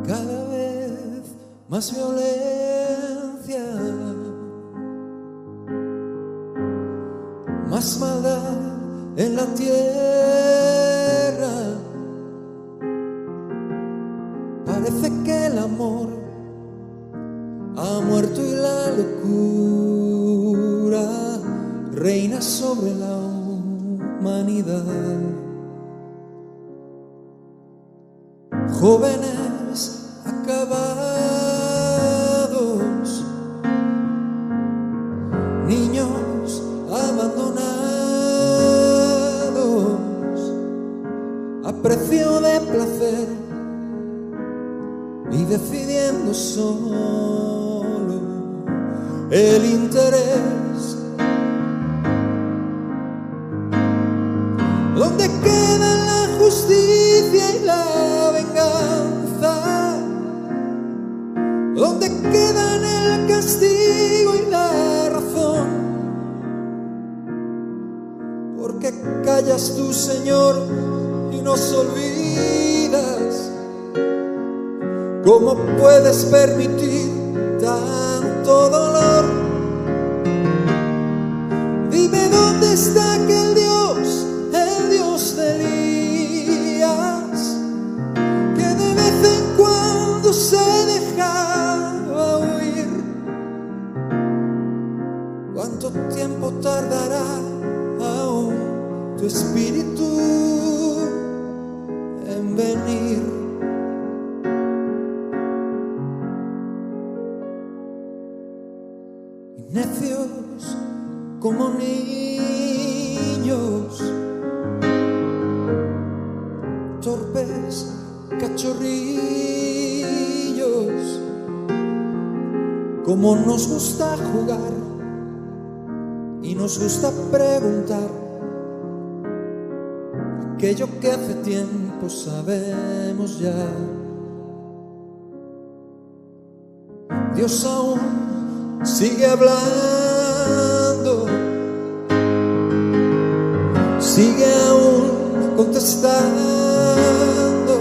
cada vez más violencia, más maldad en la tierra. Parece que el amor ha muerto y la locura reina sobre la humanidad. Jóvenes acabados, niños abandonados a precio de placer y decidiendo solo el interés. ¿Dónde queda la justicia y la venganza? ¿Dónde quedan el castigo y la razón? ¿Por qué callas tú, Señor, y nos olvidas? ¿Cómo puedes permitir tanto dolor? Dime dónde está aquel Dios, el Dios de Elías, que de vez en cuando se dejaba huir. ¿Cuánto tiempo tardará aún tu espíritu en venir? Necios como niños, torpes cachorrillos, como nos gusta jugar y nos gusta preguntar aquello que hace tiempo sabemos ya. Dios aún sigue hablando, sigue aún contestando,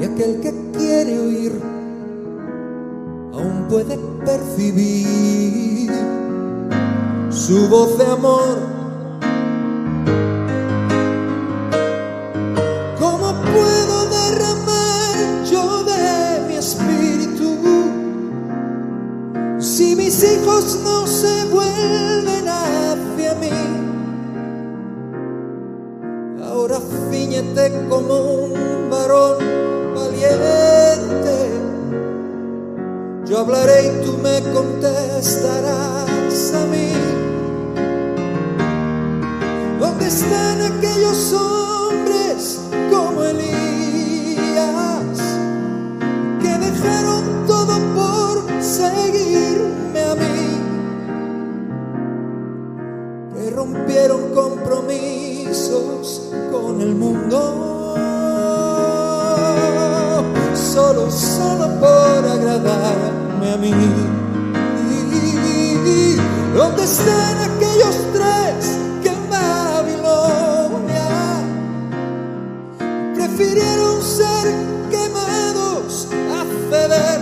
y aquel que quiere oír aún puede percibir su voz de amor. ¿Cómo puedo derramar yo de mi espíritu si mis hijos no se vuelven hacia mí? Ahora cíñete como un varón valiente. Yo hablaré y tú me contestarás a mí. ¿Dónde están aquellos hombres como Elías que dejaron todo por seguirme a mí? Que rompieron compromisos con el mundo solo por agradarme a mí. ¿Dónde están aquellos tres que en Babilonia prefirieron ser quemados a ceder?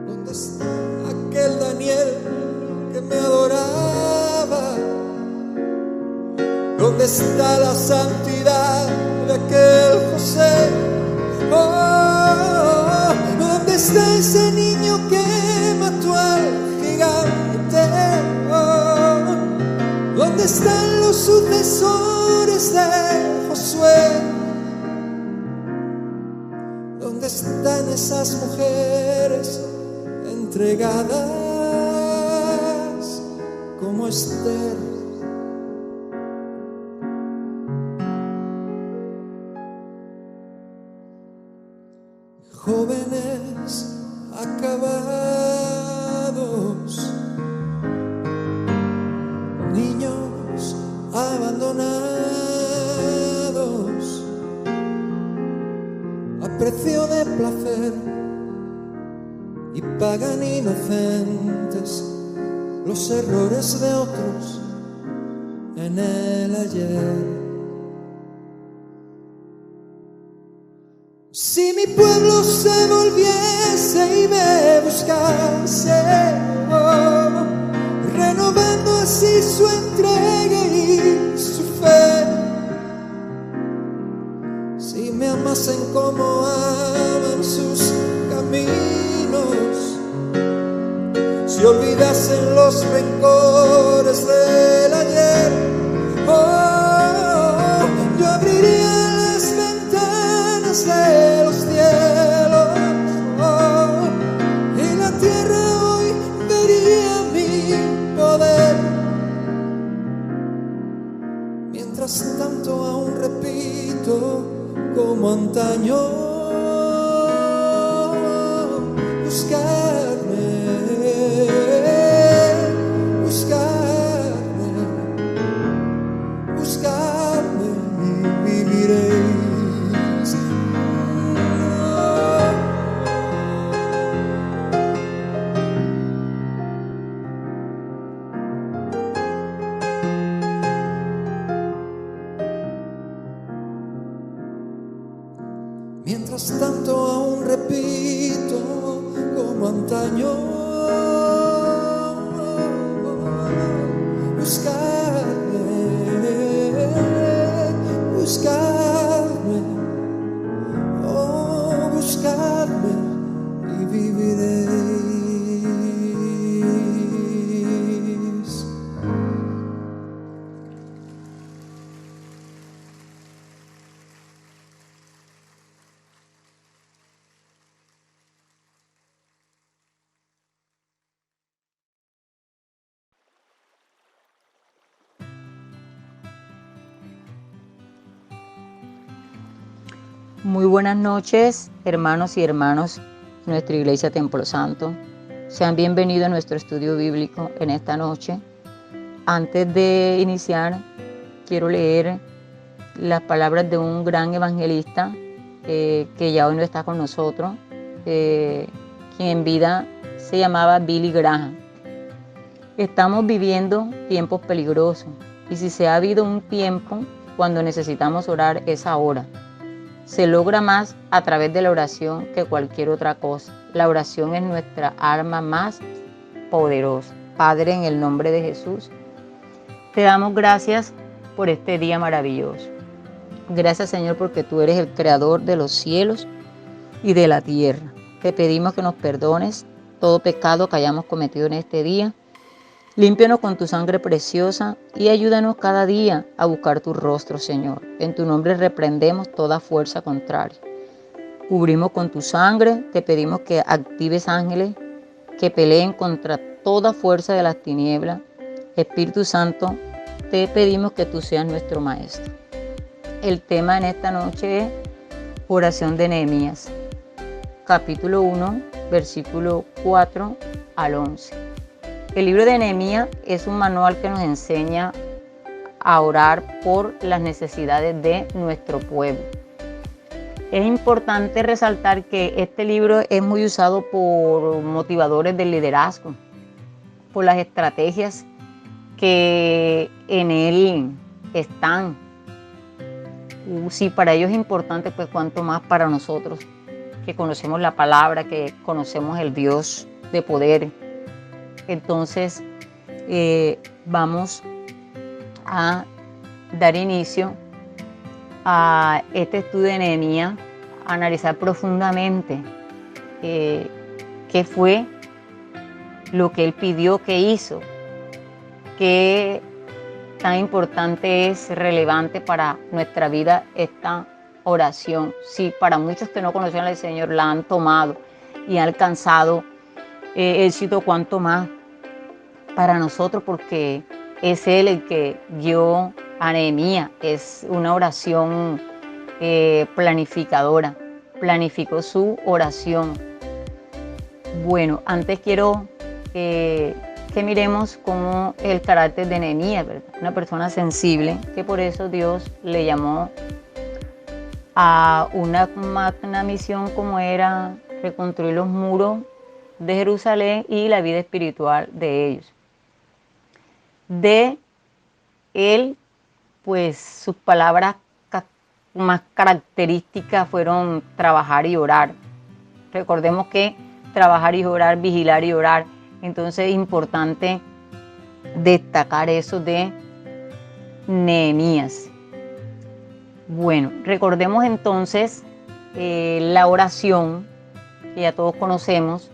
¿Dónde está aquel Daniel que me adoraba? ¿Dónde está la santidad de aquel José? Oh, ¿dónde está ese niño que mató al gigante? Oh, ¿dónde están los sucesores de Josué? ¿Dónde están esas mujeres entregadas como Esther? Jóvenes acabados, niños abandonados a precio de placer, y pagan inocentes los errores de otros en el ayer. Si mi pueblo se volviese y me buscase, renovando así su entrega y su fe. Si me amasen como aman sus caminos, si olvidasen los rencores del ayer, yo abriría las ventanas de los cielos, y la tierra hoy vería mi poder. Mientras tanto aún repito como antaño, buscarme, buscarme, buscarme y viviréis. Mientras tanto aún repito como antaño, buscarme, buscarme, oh, buscarme y viviréis. Muy buenas noches, hermanos y hermanas de nuestra Iglesia Templo Santo. Sean bienvenidos a nuestro estudio bíblico en esta noche. Antes de iniciar, quiero leer las palabras de un gran evangelista que ya hoy no está con nosotros, quien en vida se llamaba Billy Graham. Estamos viviendo tiempos peligrosos, y si se ha habido un tiempo cuando necesitamos orar, es ahora. Se logra más a través de la oración que cualquier otra cosa. La oración es nuestra arma más poderosa. Padre, en el nombre de Jesús, te damos gracias por este día maravilloso. Gracias, Señor, porque tú eres el creador de los cielos y de la tierra. Te pedimos que nos perdones todo pecado que hayamos cometido en este día. Límpianos con tu sangre preciosa y ayúdanos cada día a buscar tu rostro, Señor. En tu nombre reprendemos toda fuerza contraria. Cubrimos con tu sangre, te pedimos que actives ángeles que peleen contra toda fuerza de las tinieblas. Espíritu Santo, te pedimos que tú seas nuestro Maestro. El tema en esta noche es oración de Nehemías, capítulo 1, versículo 4 al 11. El libro de Nehemías es un manual que nos enseña a orar por las necesidades de nuestro pueblo. Es importante resaltar que este libro es muy usado por motivadores del liderazgo, por las estrategias que en él están. Si para ellos es importante, pues cuánto más para nosotros, que conocemos la palabra, que conocemos el Dios de poder. Entonces, vamos a dar inicio a este estudio de Nehemías, a analizar profundamente qué fue lo que él pidió que hizo, qué tan importante es, relevante para nuestra vida esta oración. Sí, para muchos que no conocían al Señor la han tomado y han alcanzado éxito, cuanto más para nosotros, porque es Él el que guió a Nehemías. Es una oración planificadora, planificó su oración. Bueno, antes quiero que miremos cómo el carácter de Nehemías, ¿verdad? Una persona sensible, que por eso Dios le llamó a una magna misión como era reconstruir los muros de Jerusalén y la vida espiritual de ellos. De él, pues sus palabras más características fueron trabajar y orar. Recordemos que trabajar y orar, vigilar y orar. Entonces es importante destacar eso de Nehemías. Bueno, recordemos entonces la oración que ya todos conocemos,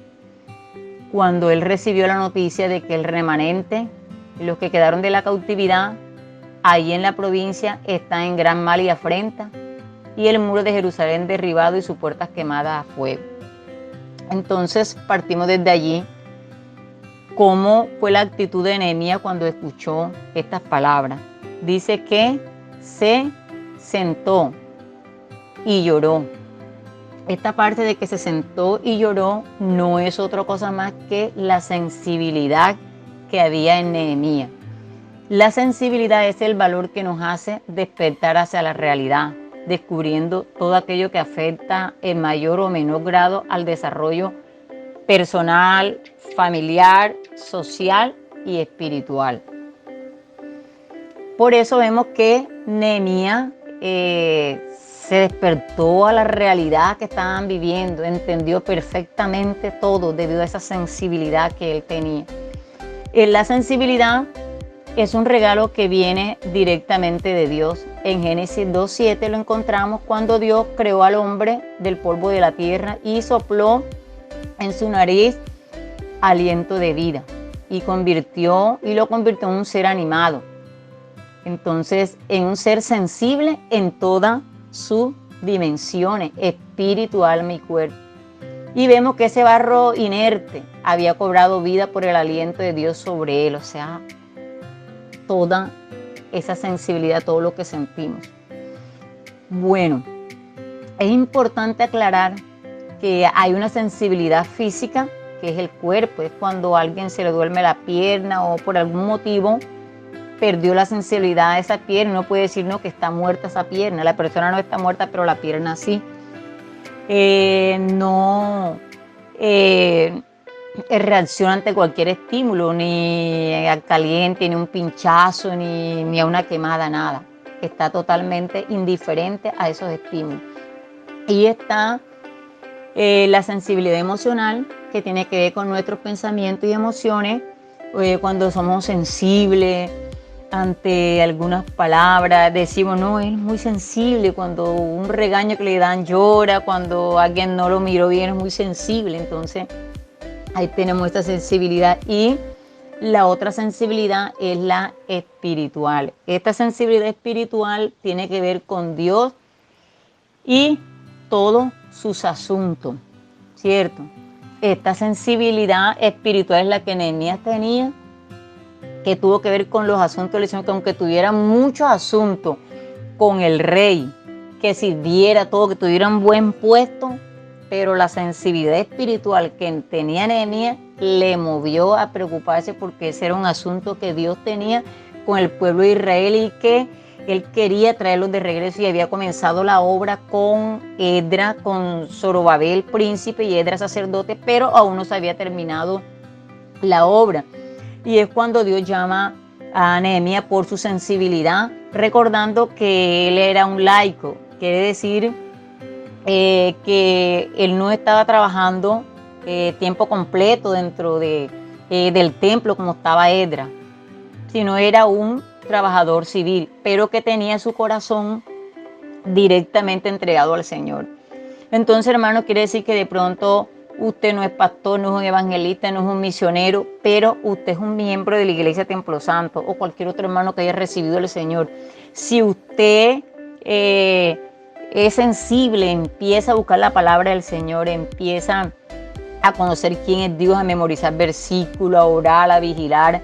cuando él recibió la noticia de que el remanente, los que quedaron de la cautividad, ahí en la provincia, están en gran mal y afrenta, y el muro de Jerusalén derribado y sus puertas quemadas a fuego. Entonces partimos desde allí. ¿Cómo fue la actitud de Nehemías cuando escuchó estas palabras? Dice que se sentó y lloró. Esta parte de que se sentó y lloró no es otra cosa más que la sensibilidad que había en Nehemías. La sensibilidad es el valor que nos hace despertar hacia la realidad, descubriendo todo aquello que afecta en mayor o menor grado al desarrollo personal, familiar, social y espiritual. Por eso vemos que Nehemías se despertó a la realidad que estaban viviendo, entendió perfectamente todo debido a esa sensibilidad que él tenía. La sensibilidad es un regalo que viene directamente de Dios. En Génesis 2:7 lo encontramos cuando Dios creó al hombre del polvo de la tierra y sopló en su nariz aliento de vida y lo convirtió en un ser animado. Entonces, en un ser sensible en todas sus dimensiones, espíritu, alma y cuerpo. Y vemos que ese barro inerte había cobrado vida por el aliento de Dios sobre él, o sea, toda esa sensibilidad, todo lo que sentimos. Bueno, es importante aclarar que hay una sensibilidad física, que es el cuerpo, es cuando a alguien se le duerme la pierna o por algún motivo perdió la sensibilidad de esa pierna. No puede decir no, que está muerta esa pierna, la persona no está muerta, pero la pierna sí. No reacciona ante cualquier estímulo, ni al caliente, ni un pinchazo, ni a una quemada, nada. Está totalmente indiferente a esos estímulos. Y está la sensibilidad emocional, que tiene que ver con nuestros pensamientos y emociones, cuando somos sensibles ante algunas palabras, decimos, no, es muy sensible, cuando un regaño que le dan llora, cuando alguien no lo miró bien es muy sensible. Entonces ahí tenemos esta sensibilidad. Y la otra sensibilidad es la espiritual. Esta sensibilidad espiritual tiene que ver con Dios y todos sus asuntos, ¿cierto? Esta sensibilidad espiritual es la que Nehemías tenía, que tuvo que ver con los asuntos del Señor, que aunque tuviera muchos asuntos con el rey, que sirviera todo, que tuviera un buen puesto, pero la sensibilidad espiritual que tenía Nehemías le movió a preocuparse, porque ese era un asunto que Dios tenía con el pueblo de Israel y que él quería traerlos de regreso, y había comenzado la obra con Esdras, con Zorobabel, príncipe, y Esdras, sacerdote, pero aún no se había terminado la obra. Y es cuando Dios llama a Nehemías por su sensibilidad, recordando que él era un laico, quiere decir que él no estaba trabajando tiempo completo dentro del templo como estaba Esdras, sino era un trabajador civil, pero que tenía su corazón directamente entregado al Señor. Entonces, hermano, quiere decir que de pronto usted no es pastor, no es un evangelista, no es un misionero, pero usted es un miembro de la Iglesia Templo Santo o cualquier otro hermano que haya recibido al Señor. Si usted es sensible, empieza a buscar la palabra del Señor, empieza a conocer quién es Dios, a memorizar versículos, a orar, a vigilar,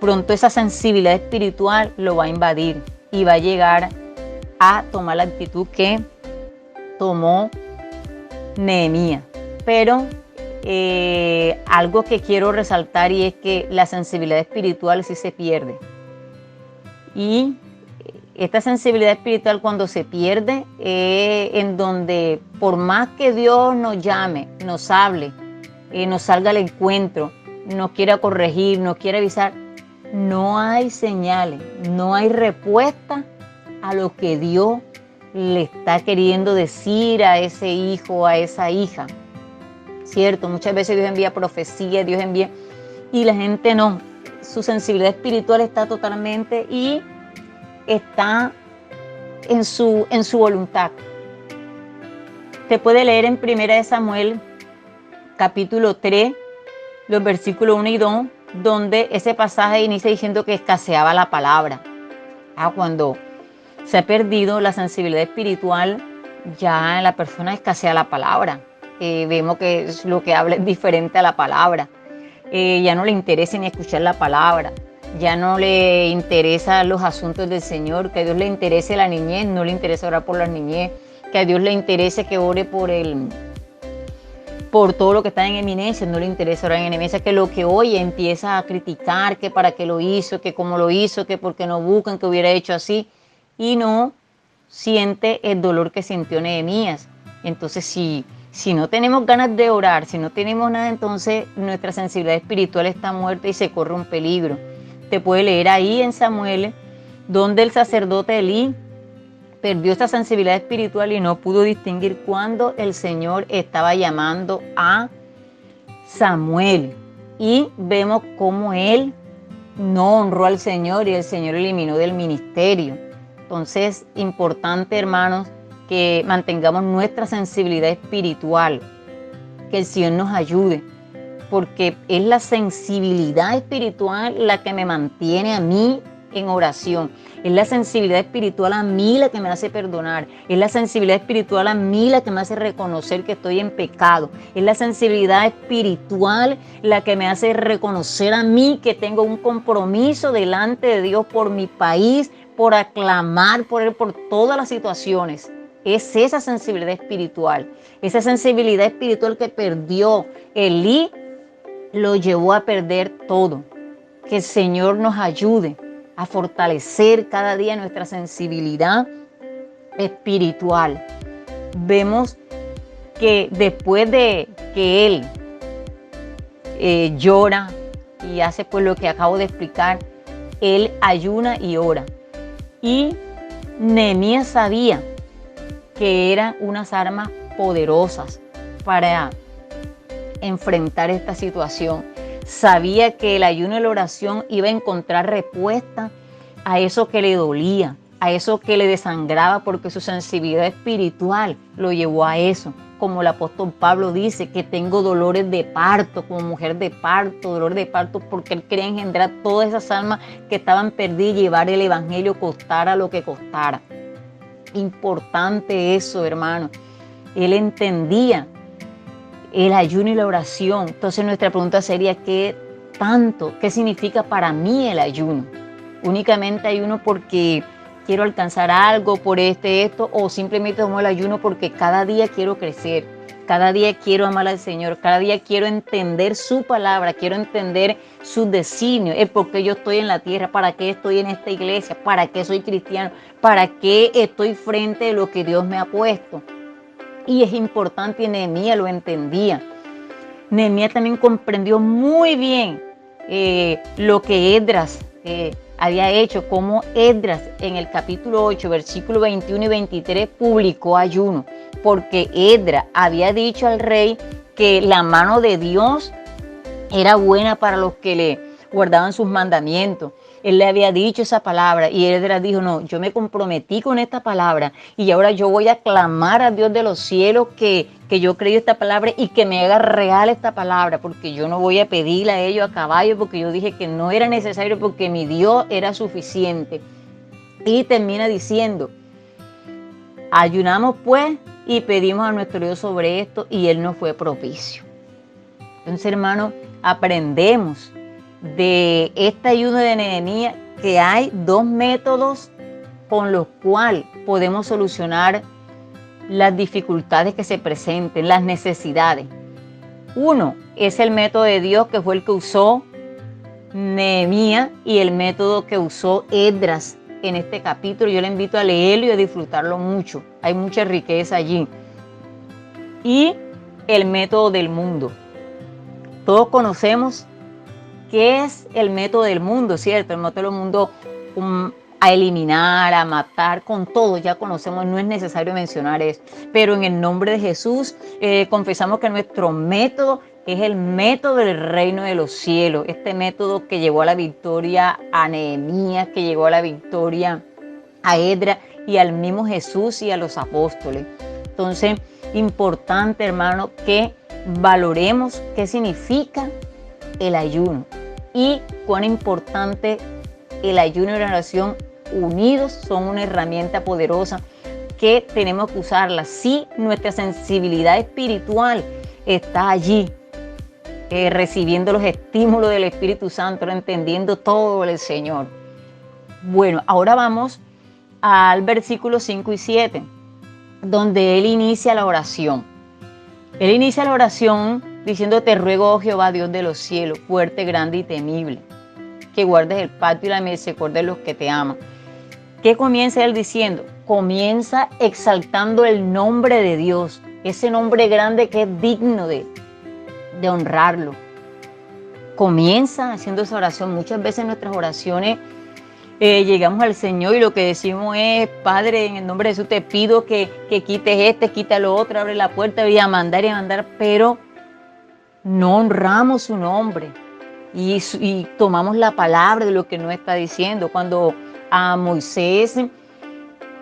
pronto esa sensibilidad espiritual lo va a invadir y va a llegar a tomar la actitud que tomó Nehemías. Pero algo que quiero resaltar, y es que la sensibilidad espiritual sí se pierde. Y esta sensibilidad espiritual, cuando se pierde, en donde por más que Dios nos llame, nos hable, nos salga al encuentro, nos quiera corregir, nos quiera avisar, no hay señales, no hay respuesta a lo que Dios le está queriendo decir a ese hijo, a esa hija. ¿Cierto? Muchas veces Dios envía profecía, Dios envía, y la gente no. Su sensibilidad espiritual está totalmente y está en su voluntad. Te puede leer en 1 Samuel, capítulo 3, los versículos 1 y 2, donde ese pasaje inicia diciendo que escaseaba la palabra. Cuando se ha perdido la sensibilidad espiritual, ya en la persona escasea la palabra. Vemos que lo que habla es diferente a la palabra. Ya no le interesa ni escuchar la palabra. Ya no le interesan los asuntos del Señor. Que a Dios le interese la niñez, no le interesa orar por la niñez. Que a Dios le interese que ore por todo lo que está en eminencia, no le interesa orar en eminencia. Que lo que oye empieza a criticar, que para qué lo hizo, que cómo lo hizo, que por qué no buscan, que hubiera hecho así. Y no siente el dolor que sintió Nehemías. Entonces, si no tenemos ganas de orar, si no tenemos nada, entonces nuestra sensibilidad espiritual está muerta y se corre un peligro. Te puede leer ahí en Samuel, donde el sacerdote Elí perdió esta sensibilidad espiritual y no pudo distinguir cuando el Señor estaba llamando a Samuel. Y vemos cómo él no honró al Señor y el Señor eliminó del ministerio. Entonces, importante, hermanos, que mantengamos nuestra sensibilidad espiritual, que el Señor nos ayude, porque es la sensibilidad espiritual la que me mantiene a mí en oración. Es la sensibilidad espiritual a mí la que me hace perdonar. Es la sensibilidad espiritual a mí la que me hace reconocer que estoy en pecado. Es la sensibilidad espiritual la que me hace reconocer a mí que tengo un compromiso delante de Dios por mi país, por aclamar por Él, por todas las situaciones. Es esa sensibilidad espiritual. Esa sensibilidad espiritual que perdió Elí, lo llevó a perder todo. Que el Señor nos ayude a fortalecer cada día nuestra sensibilidad espiritual. Vemos que después de que él llora y hace pues lo que acabo de explicar, él ayuna y ora. Y Nehemías sabía que eran unas armas poderosas para enfrentar esta situación. Sabía que el ayuno y la oración iba a encontrar respuesta a eso que le dolía, a eso que le desangraba, porque su sensibilidad espiritual lo llevó a eso. Como el apóstol Pablo dice, que tengo dolores de parto, como mujer de parto, dolor de parto, porque él quería engendrar todas esas almas que estaban perdidas y llevar el evangelio costara lo que costara. Importante eso, hermano. Él entendía el ayuno y la oración. Entonces nuestra pregunta sería, ¿qué significa para mí el ayuno? Únicamente ayuno porque quiero alcanzar algo, por esto, o simplemente tomo el ayuno porque cada día quiero crecer, cada día quiero amar al Señor, cada día quiero entender su palabra, quiero entender sus designios, el por qué yo estoy en la tierra, para qué estoy en esta iglesia, para qué soy cristiano, para qué estoy frente a lo que Dios me ha puesto. Y es importante, y Nehemías lo entendía. Nehemías también comprendió muy bien lo que Esdras había hecho, como Esdras en el capítulo 8, versículos 21 y 23 publicó ayuno, porque Esdras había dicho al rey que la mano de Dios era buena para los que le guardaban sus mandamientos. Él le había dicho esa palabra y Esdras dijo, no, yo me comprometí con esta palabra y ahora yo voy a clamar a Dios de los cielos que yo creí esta palabra y que me haga real esta palabra, porque yo no voy a pedirle a ellos a caballo, porque yo dije que no era necesario, porque mi Dios era suficiente. Y termina diciendo, ayunamos pues y pedimos a nuestro Dios sobre esto y Él nos fue propicio. Entonces, hermano, aprendemos de este ayuno de Nehemías que hay dos métodos con los cuales podemos solucionar las dificultades que se presenten, las necesidades. Uno es el método de Dios, que fue el que usó Nehemías, y el método que usó Esdras en este capítulo. Yo le invito a leerlo y a disfrutarlo mucho. Hay mucha riqueza allí. Y el método del mundo. Todos conocemos qué es el método del mundo, ¿cierto? El método del mundo, a eliminar, a matar, con todo, ya conocemos, no es necesario mencionar eso. Pero en el nombre de Jesús confesamos que nuestro método es el método del reino de los cielos, este método que llevó a la victoria a Nehemías, que llegó a la victoria a Edra y al mismo Jesús y a los apóstoles. Entonces, importante, hermano, que valoremos qué significa el ayuno y cuán importante el ayuno y la oración unidos son una herramienta poderosa que tenemos que usarla. Si nuestra sensibilidad espiritual está allí, recibiendo los estímulos del Espíritu Santo, entendiendo todo el Señor. Bueno, ahora vamos al versículo 5 y 7, donde Él inicia la oración. Él inicia la oración diciendo: te ruego, oh Jehová, Dios de los cielos, fuerte, grande y temible, que guardes el pacto y la misericordia de los que te aman. ¿Qué comienza Él diciendo? Comienza exaltando el nombre de Dios, ese nombre grande que es digno de honrarlo. Comienza haciendo esa oración. Muchas veces en nuestras oraciones llegamos al Señor y lo que decimos es: Padre, en el nombre de Jesús te pido que quites quita lo otro, abre la puerta y a mandar, pero no honramos su nombre y tomamos la palabra de lo que nos está diciendo. Cuando a Moisés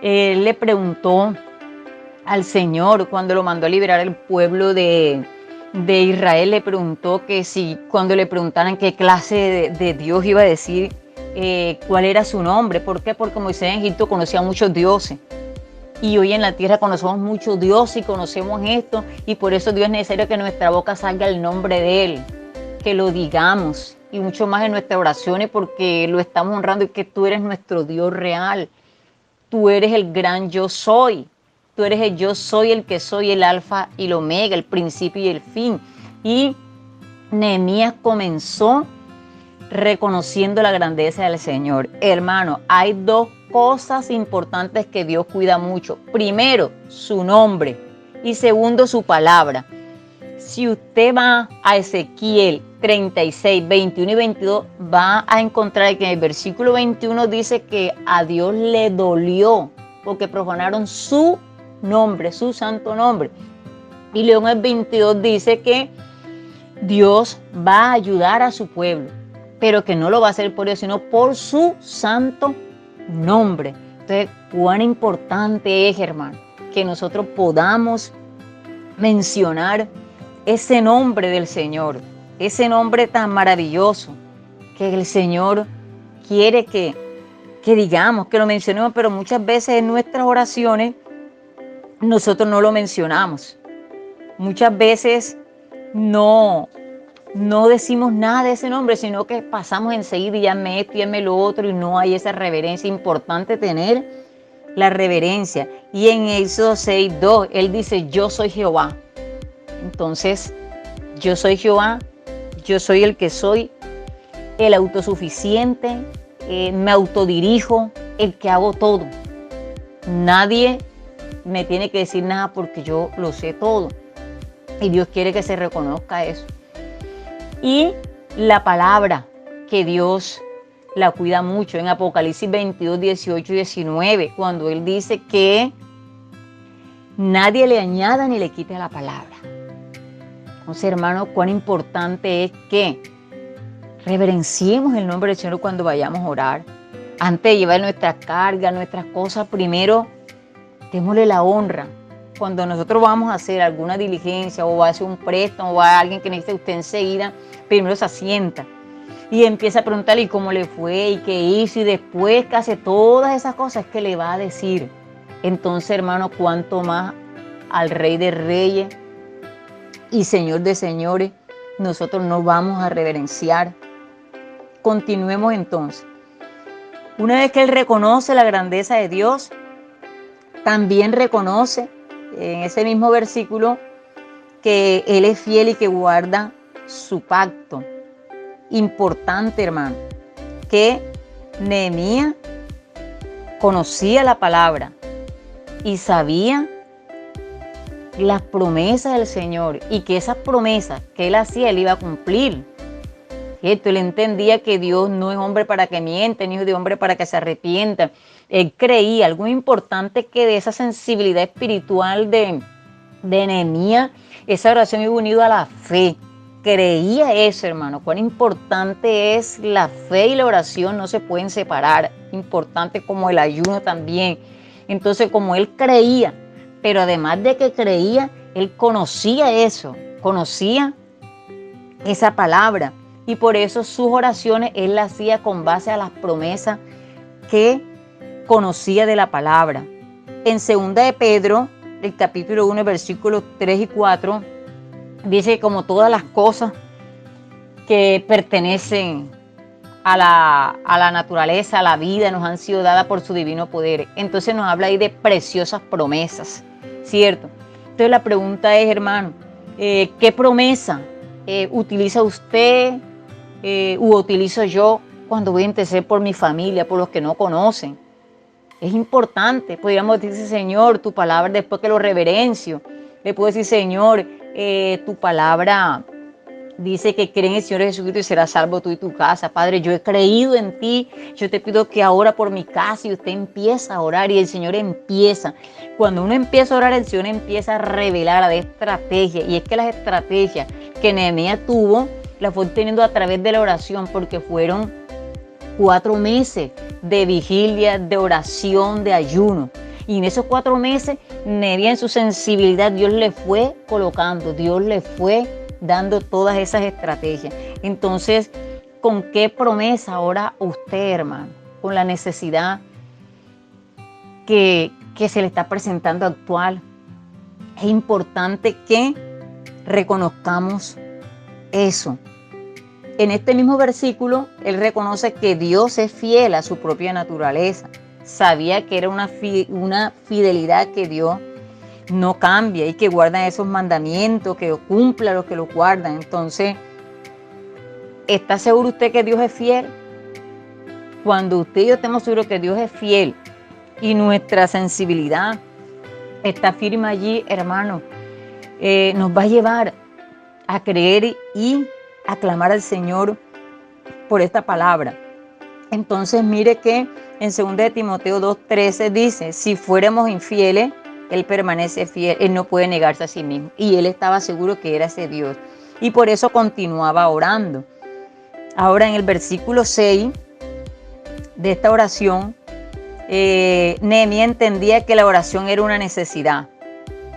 le preguntó al Señor, cuando lo mandó a liberar el pueblo de Israel, le preguntó que si cuando le preguntaran qué clase de Dios iba a decir, cuál era su nombre. ¿Por qué? Porque Moisés en Egipto conocía muchos dioses y hoy en la tierra conocemos muchos dioses y conocemos esto, y por eso Dios es necesario que en nuestra boca salga el nombre de Él, que lo digamos, y mucho más en nuestras oraciones, porque lo estamos honrando y que tú eres nuestro Dios real. Tú eres el gran yo soy. Tú eres el yo soy, el que soy, el alfa y el omega, el principio y el fin. Y Nehemías comenzó reconociendo la grandeza del Señor. Hermano, hay dos cosas importantes que Dios cuida mucho. Primero, su nombre, y segundo, su palabra. Si usted va a Ezequiel 36, 21 y 22, va a encontrar que en el versículo 21 dice que a Dios le dolió porque profanaron su nombre, su santo nombre. Y luego en el 22 dice que Dios va a ayudar a su pueblo, pero que no lo va a hacer por ellos, sino por su santo nombre. Entonces, cuán importante es, hermano, que nosotros podamos mencionar ese nombre del Señor, ese nombre tan maravilloso que el Señor quiere que digamos, que lo mencionemos, pero muchas veces en nuestras oraciones nosotros no lo mencionamos. Muchas veces no decimos nada de ese nombre, sino que pasamos enseguida y llame esto y llame lo otro, y no hay esa reverencia. Importante tener la reverencia. Y en Éxodo 6:2 Él dice: yo soy Jehová. Entonces, yo soy Jehová, yo soy el que soy, el autosuficiente, me autodirijo, el que hago todo. Nadie me tiene que decir nada porque yo lo sé todo. Y Dios quiere que se reconozca eso. Y la palabra, que Dios la cuida mucho en Apocalipsis 22, 18 y 19, cuando Él dice que nadie le añada ni le quite la palabra. Entonces, hermano, cuán importante es que reverenciemos el nombre del Señor cuando vayamos a orar. Antes de llevar nuestras cargas, nuestras cosas, primero démosle la honra. Cuando nosotros vamos a hacer alguna diligencia o va a hacer un préstamo o va a alguien que necesite, usted enseguida primero se asienta y empieza a preguntarle ¿y cómo le fue? ¿Y qué hizo? Y después que hace todas esas cosas que le va a decir. Entonces, hermano, cuánto más al Rey de Reyes y Señor de Señores nosotros nos vamos a reverenciar. Continuemos entonces. Una vez que Él reconoce la grandeza de Dios, también reconoce en ese mismo versículo que Él es fiel y que guarda su pacto. Importante, hermano, que Nehemías conocía la palabra y sabía las promesas del Señor, y que esas promesas que Él hacía, Él iba a cumplir. esto. Él entendía que Dios no es hombre para que miente, ni hijo de hombre para que se arrepienta. Él creía, algo importante que de esa sensibilidad espiritual de Nehemías, esa oración iba unido a la fe. Creía eso, hermano. Cuán importante es la fe y la oración, no se pueden separar. Importante como el ayuno también. Entonces, como él creía, pero además de que creía, él conocía eso, conocía esa palabra. Y por eso sus oraciones él las hacía con base a las promesas que conocía de la palabra. En 2 de Pedro, el capítulo 1, versículos 3 y 4, dice que como todas las cosas que pertenecen a la naturaleza, a la vida, nos han sido dadas por su divino poder. Entonces nos habla ahí de preciosas promesas, ¿cierto? Entonces la pregunta es, hermano, ¿qué promesa utiliza usted u utilizo yo cuando voy a interceder por mi familia, por los que no conocen? Es importante, podríamos decir, Señor, tu palabra, después que lo reverencio, le puedo decir, Señor, tu palabra dice que cree en el Señor Jesucristo y serás salvo tú y tu casa. Padre, yo he creído en ti, yo te pido que ahora por mi casa, y usted empieza a orar y el Señor empieza. Cuando uno empieza a orar, el Señor empieza a revelar, a dar estrategias. Y es que las estrategias que Nehemías tuvo, las fue teniendo a través de la oración, porque fueron 4 meses de vigilia, de oración, de ayuno. Y en esos 4 meses, Nehemías en su sensibilidad, Dios le fue colocando, Dios le fue dando todas esas estrategias. Entonces, ¿con qué promesa ora usted, hermano? Con la necesidad que se le está presentando actual. Es importante que reconozcamos eso. En este mismo versículo, él reconoce que Dios es fiel a su propia naturaleza. Sabía que era una fidelidad que Dios no cambia y que guarda esos mandamientos, que cumpla los que los guardan. Entonces, ¿está seguro usted que Dios es fiel? Cuando usted y yo estemos seguros que Dios es fiel y nuestra sensibilidad está firme allí, hermano, nos va a llevar a creer y a clamar al Señor por esta palabra. Entonces, mire que en 2 de Timoteo 2:13 dice, si fuéramos infieles, Él permanece fiel, Él no puede negarse a sí mismo. Y él estaba seguro que era ese Dios. Y por eso continuaba orando. Ahora en el versículo 6 de esta oración, Nehemías entendía que la oración era una necesidad.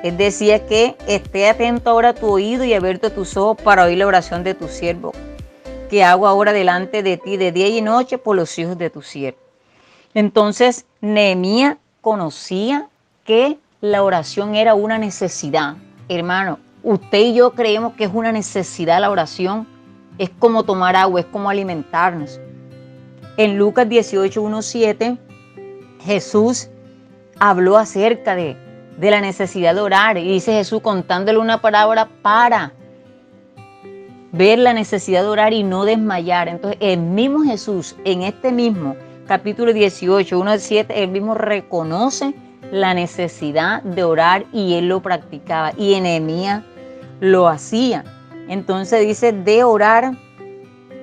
Él decía que esté atento ahora a tu oído y abierto tus ojos para oír la oración de tu siervo, que hago ahora delante de ti de día y noche por los hijos de tu siervo. Entonces Nehemías conocía que la oración era una necesidad. Hermano, usted y yo creemos que es una necesidad la oración. Es como tomar agua, es como alimentarnos. En Lucas 18:1-7, Jesús habló acerca de la necesidad de orar. Y dice Jesús contándole una parábola para ver la necesidad de orar y no desmayar. Entonces, el mismo Jesús, en este mismo capítulo 18, 1-7, él mismo reconoce la necesidad de orar y él lo practicaba. Y Nehemías lo hacía. Entonces dice de orar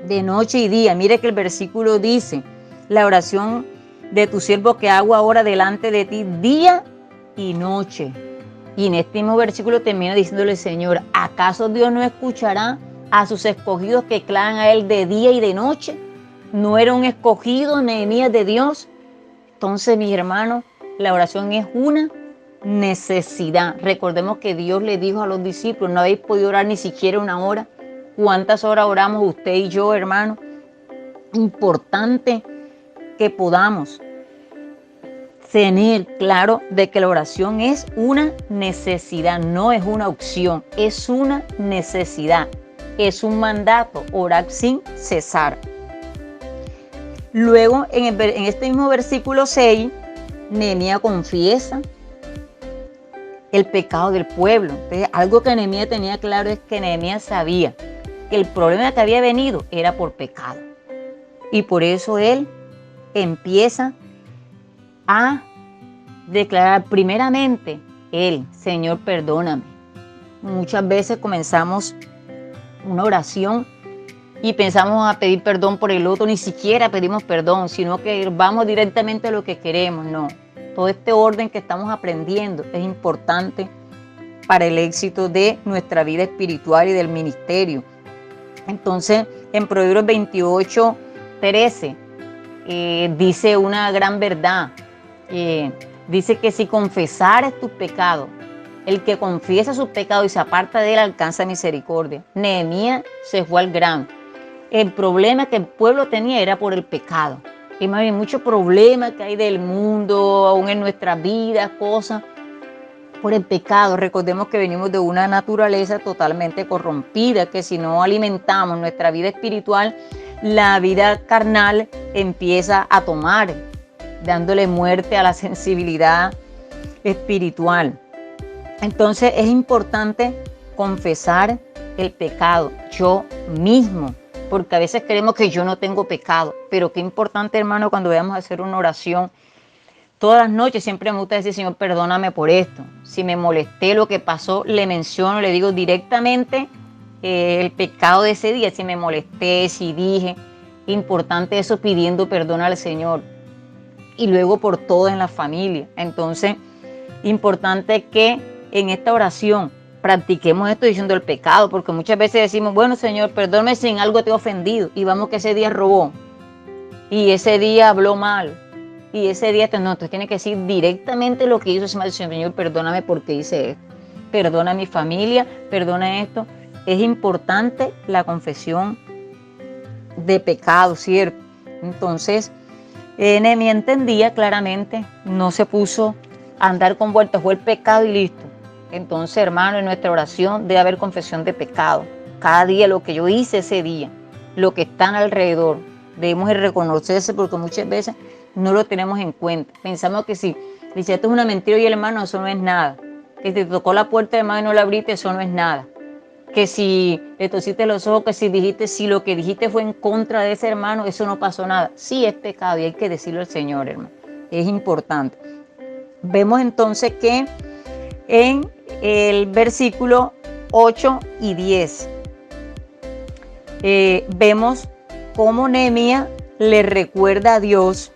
de noche y día. Mire que el versículo dice, la oración de tu siervo que hago ahora delante de ti día y noche. Y en este mismo versículo termina diciéndole, Señor, ¿acaso Dios no escuchará a sus escogidos que claman a Él de día y de noche? ¿No era un escogido Nehemías de Dios? Entonces, mis hermanos, la oración es una necesidad. Recordemos que Dios le dijo a los discípulos, no habéis podido orar ni siquiera una hora. ¿Cuántas horas oramos usted y yo, hermano? Importante que podamos tener claro de que la oración es una necesidad, no es una opción, es una necesidad, es un mandato, orar sin cesar. Luego, en este mismo versículo 6, Nehemías confiesa el pecado del pueblo. Entonces, algo que Nehemías tenía claro es que Nehemías sabía que el problema que había venido era por pecado. Y por eso él empieza a declarar primeramente, Señor, perdóname. Muchas veces comenzamos una oración y pensamos a pedir perdón por el otro, ni siquiera pedimos perdón, sino que vamos directamente a lo que queremos. No, todo este orden que estamos aprendiendo es importante para el éxito de nuestra vida espiritual y del ministerio. Entonces, en Proverbios 28:13 dice una gran verdad. Dice que si confesares tus pecados, el que confiesa sus pecados y se aparta de él alcanza misericordia. Nehemías se fue al grano. El problema que el pueblo tenía era por el pecado. Y más bien muchos problemas que hay del mundo, aún en nuestras vidas, cosas, por el pecado. Recordemos que venimos de una naturaleza totalmente corrompida, que si no alimentamos nuestra vida espiritual, la vida carnal empieza a tomar, dándole muerte a la sensibilidad espiritual. Entonces es importante confesar el pecado yo mismo, porque a veces creemos que yo no tengo pecado, pero qué importante, hermano, cuando vayamos a hacer una oración, todas las noches siempre me gusta decir, Señor, perdóname por esto. Si me molesté lo que pasó, le menciono, le digo directamente el pecado de ese día, si me molesté, si dije, importante eso, pidiendo perdón al Señor. Y luego por todo en la familia. Entonces, importante que en esta oración practiquemos esto diciendo el pecado, porque muchas veces decimos, bueno, Señor, perdóname si en algo te he ofendido, y vamos que ese día robó, y ese día habló mal, y ese día, no, entonces tiene que decir directamente lo que hizo ese mal. Señor, perdóname porque hice esto, perdona a mi familia, perdona esto. Es importante la confesión de pecado, ¿cierto? Entonces, Nehemías entendía claramente, no se puso a andar con vueltas, fue el pecado y listo. Entonces, hermano, en nuestra oración debe haber confesión de pecado. Cada día lo que yo hice ese día, lo que están alrededor, debemos reconocerse, porque muchas veces no lo tenemos en cuenta. Pensamos que si dice esto es una mentira y el hermano, eso no es nada. Que te tocó la puerta de mano y no la abriste, eso no es nada. Que si le tosiste los ojos, que si lo que dijiste fue en contra de ese hermano, eso no pasó nada. Sí es pecado y hay que decirlo al Señor, hermano. Es importante. Vemos entonces que en el versículo 8 y 10 vemos cómo Nehemías le recuerda a Dios,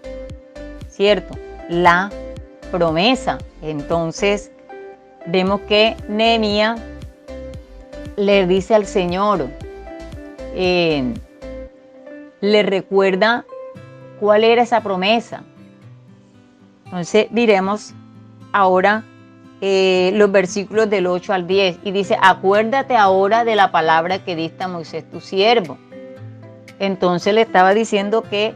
¿cierto?, la promesa. Entonces vemos que Nehemías le dice al Señor, le recuerda cuál era esa promesa. Entonces diremos ahora los versículos del 8 al 10 y dice, acuérdate ahora de la palabra que diste a Moisés tu siervo. Entonces le estaba diciendo que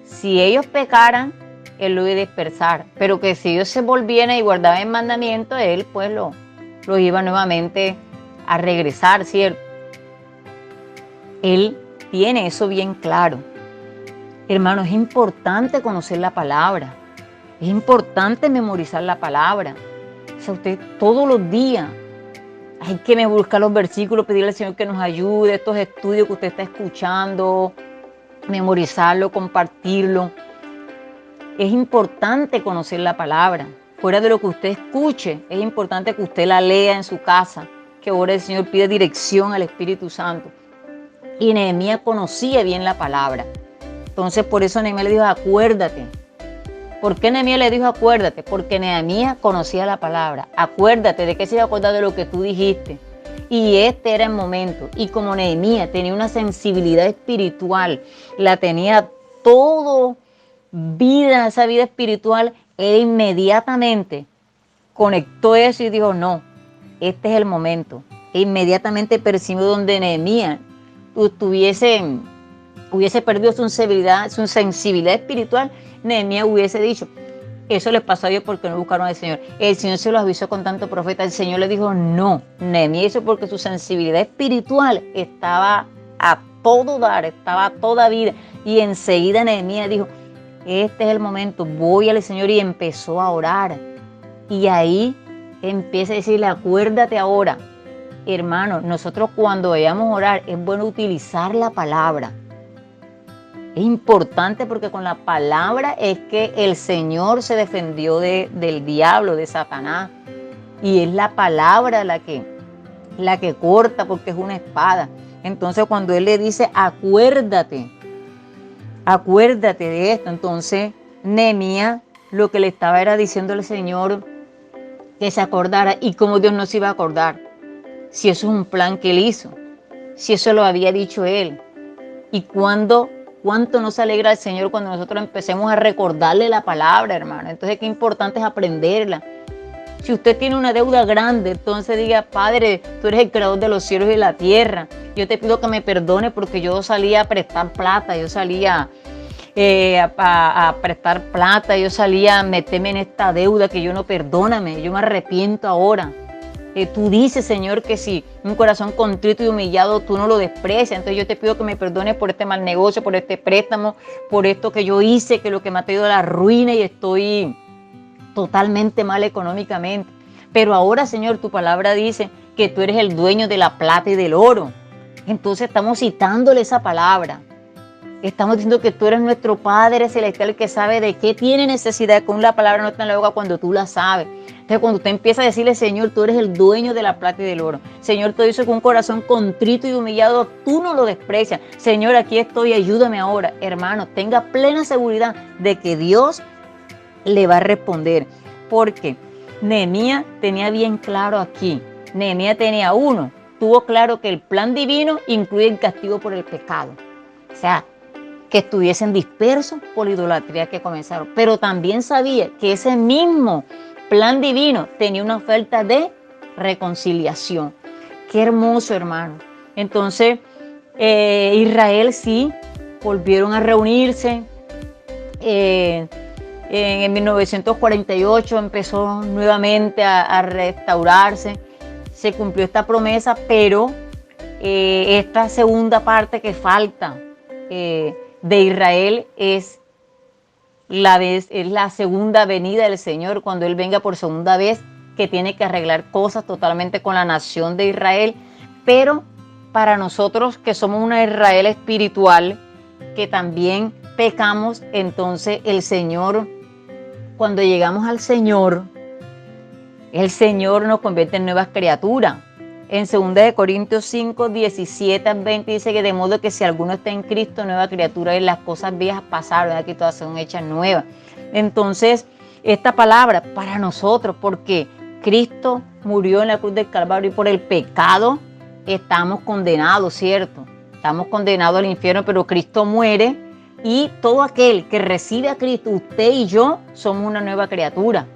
si ellos pecaran, él lo iba a dispersar, pero que si ellos se volvieran y guardaban el mandamiento, él pues lo iba nuevamente a regresar, ¿cierto? Él tiene eso bien claro. Hermano, es importante conocer la palabra, es importante memorizar la palabra. O sea, usted todos los días hay que buscar los versículos, pedirle al Señor que nos ayude, estos estudios que usted está escuchando, memorizarlo, compartirlo. Es importante conocer la palabra. Fuera de lo que usted escuche, es importante que usted la lea en su casa, que ore al Señor, pide dirección al Espíritu Santo. Y Nehemías conocía bien la palabra. Entonces, por eso Nehemías le dijo, acuérdate. ¿Por qué Nehemías le dijo acuérdate? Porque Nehemías conocía la palabra. Acuérdate, ¿de qué se iba a acordar? De lo que tú dijiste. Y este era el momento. Y como Nehemías tenía una sensibilidad espiritual, la tenía todo vida, esa vida espiritual, él inmediatamente conectó eso y dijo, no, este es el momento. E inmediatamente percibió donde Nehemías hubiese perdido su sensibilidad espiritual, Nehemías hubiese dicho, eso les pasó a ellos porque no buscaron al Señor. El Señor se lo avisó con tanto profeta, el Señor le dijo, no, Nehemías hizo porque su sensibilidad espiritual estaba a todo dar, estaba a toda vida. Y enseguida Nehemías dijo, este es el momento, voy al Señor, y empezó a orar. Y ahí empieza a decirle, acuérdate ahora. Hermano, nosotros cuando vayamos a orar es bueno utilizar la palabra. Es importante porque con la palabra es que el Señor se defendió del diablo, de Satanás. Y es la palabra la que corta, porque es una espada. Entonces cuando él le dice, acuérdate de esto, entonces Nehemías lo que le estaba era diciendo al Señor que se acordara. ¿Y cómo Dios no se iba a acordar? Si eso es un plan que él hizo, si eso lo había dicho él. ¿Y cuánto nos alegra el Señor cuando nosotros empecemos a recordarle la palabra, hermano? Entonces qué importante es aprenderla. Si usted tiene una deuda grande, entonces diga, Padre, tú eres el creador de los cielos y la tierra. Yo te pido que me perdone porque yo salía a prestar plata, yo salía a prestar plata, yo salía a meterme en esta deuda que yo no, perdóname, yo me arrepiento ahora. Tú dices, Señor, que si un corazón contrito y humillado tú no lo desprecias. Entonces yo te pido que me perdones por este mal negocio, por este préstamo, por esto que yo hice, que lo que me ha traído a la ruina y estoy totalmente mal económicamente. Pero ahora, Señor, tu palabra dice que tú eres el dueño de la plata y del oro. Entonces estamos citándole esa palabra. Estamos diciendo que tú eres nuestro Padre Celestial que sabe de qué tiene necesidad, con la palabra no está en la boca cuando tú la sabes. Entonces cuando usted empieza a decirle, Señor, tú eres el dueño de la plata y del oro. Señor, te dice con un corazón contrito y humillado, tú no lo desprecias. Señor, aquí estoy, ayúdame ahora. Hermano, tenga plena seguridad de que Dios le va a responder. Porque Nehemías tenía bien claro aquí. Nehemías tuvo claro que el plan divino incluye el castigo por el pecado. O sea, que estuviesen dispersos por la idolatría que comenzaron. Pero también sabía que ese mismo plan divino tenía una oferta de reconciliación. Qué hermoso, hermano. Entonces, Israel sí, volvieron a reunirse. En 1948 empezó nuevamente a restaurarse. Se cumplió esta promesa, pero esta segunda parte que falta de Israel es la segunda venida del Señor, cuando Él venga por segunda vez, que tiene que arreglar cosas totalmente con la nación de Israel. Pero para nosotros que somos una Israel espiritual, que también pecamos, entonces el Señor, cuando llegamos al Señor, el Señor nos convierte en nuevas criaturas. En 2 Corintios 5, 17 al 20 dice que de modo que si alguno está en Cristo, nueva criatura, y las cosas viejas pasaron, aquí todas son hechas nuevas. Entonces, esta palabra para nosotros, porque Cristo murió en la cruz del Calvario y por el pecado estamos condenados, ¿cierto? Estamos condenados al infierno, pero Cristo muere y todo aquel que recibe a Cristo, usted y yo, somos una nueva criatura.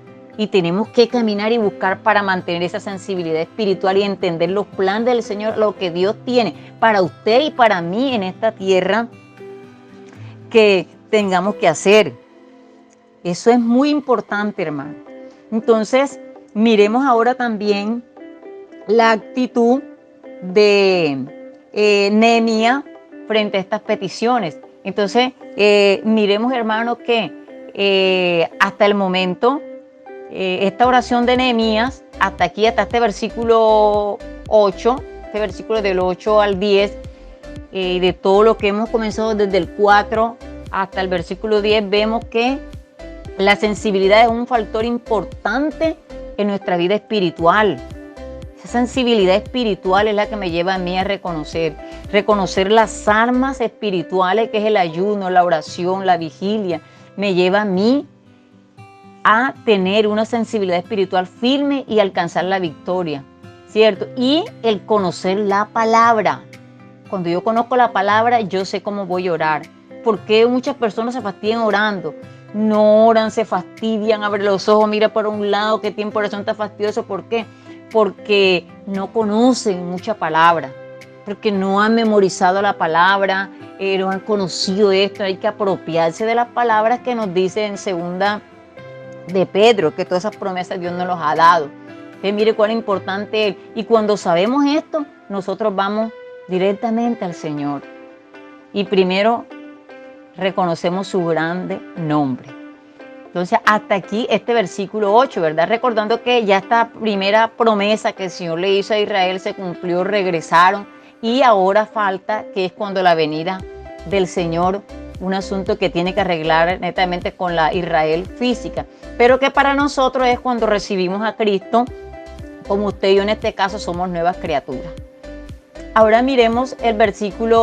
Y tenemos que caminar y buscar para mantener esa sensibilidad espiritual y entender los planes del Señor, lo que Dios tiene para usted y para mí en esta tierra que tengamos que hacer. Eso es muy importante, hermano. Entonces, miremos ahora también la actitud de Nehemías frente a estas peticiones. Entonces, miremos, hermano, que hasta el momento, esta oración de Nehemías, hasta aquí, hasta este versículo 8, este versículo del 8 al 10, de todo lo que hemos comenzado desde el 4 hasta el versículo 10, vemos que la sensibilidad es un factor importante en nuestra vida espiritual. Esa sensibilidad espiritual es la que me lleva a mí a reconocer las armas espirituales, que es el ayuno, la oración, la vigilia, me lleva a mí a tener una sensibilidad espiritual firme y alcanzar la victoria, ¿cierto? Y el conocer la palabra. Cuando yo conozco la palabra, yo sé cómo voy a orar. ¿Por qué muchas personas se fastidian orando? No oran, se fastidian, abren los ojos, mira por un lado, qué tiempo de oración está fastidioso. ¿Por qué? Porque no conocen mucha palabra, porque no han memorizado la palabra, no han conocido esto. Hay que apropiarse de las palabras que nos dice en segunda de Pedro, que todas esas promesas Dios nos los ha dado. Entonces, mire cuán importante es. Y cuando sabemos esto, nosotros vamos directamente al Señor. Y primero reconocemos su grande nombre. Entonces, hasta aquí este versículo 8, ¿verdad? Recordando que ya esta primera promesa que el Señor le hizo a Israel se cumplió, regresaron. Y ahora falta, que es cuando la venida del Señor, un asunto que tiene que arreglar netamente con la Israel física, pero que para nosotros es cuando recibimos a Cristo, como usted y yo en este caso somos nuevas criaturas. Ahora miremos el versículo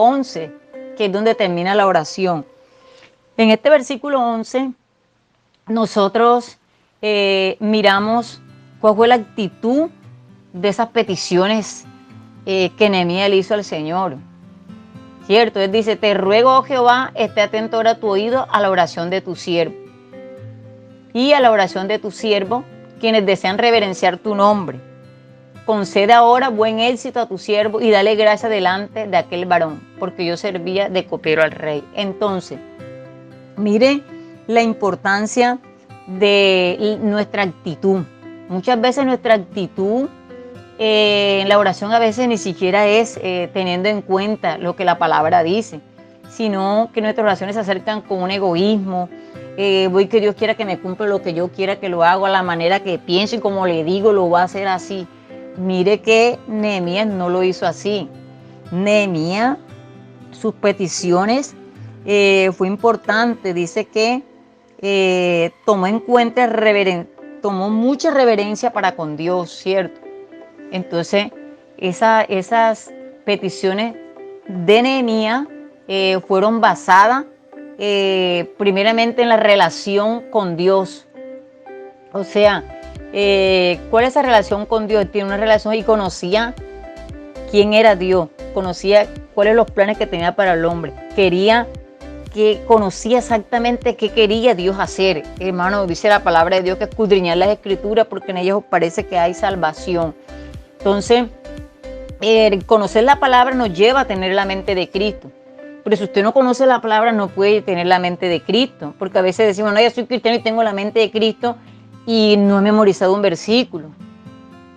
11, que es donde termina la oración. En este versículo 11, nosotros miramos cuál fue la actitud de esas peticiones que Nehemías le hizo al Señor. ¿Cierto? Él dice, te ruego, oh Jehová, esté atento ahora tu oído a la oración de tu siervo y a la oración de tu siervo, quienes desean reverenciar tu nombre. Concede ahora buen éxito a tu siervo y dale gracia delante de aquel varón, porque yo servía de copero al rey. Entonces, mire la importancia de nuestra actitud. Muchas veces nuestra actitud en la oración a veces ni siquiera es teniendo en cuenta lo que la palabra dice, sino que nuestras oraciones se acercan con un egoísmo. Voy que Dios quiera que me cumpla lo que yo quiera que lo haga, a la manera que pienso y como le digo lo va a hacer así. Mire que Nehemías no lo hizo así. Nehemías, sus peticiones fue importante. Dice que tomó en cuenta, tomó mucha reverencia para con Dios, ¿cierto? Entonces, esas peticiones de Nehemías fueron basadas primeramente en la relación con Dios. O sea, ¿cuál es esa relación con Dios? Tiene una relación y conocía quién era Dios, conocía cuáles los planes que tenía para el hombre, conocía exactamente qué quería Dios hacer. Hermano, dice la palabra de Dios que escudriñar las escrituras porque en ellas os parece que hay salvación. Entonces, conocer la palabra nos lleva a tener la mente de Cristo. Pero si usted no conoce la palabra, no puede tener la mente de Cristo. Porque a veces decimos, no, yo soy cristiano y tengo la mente de Cristo y no he memorizado un versículo.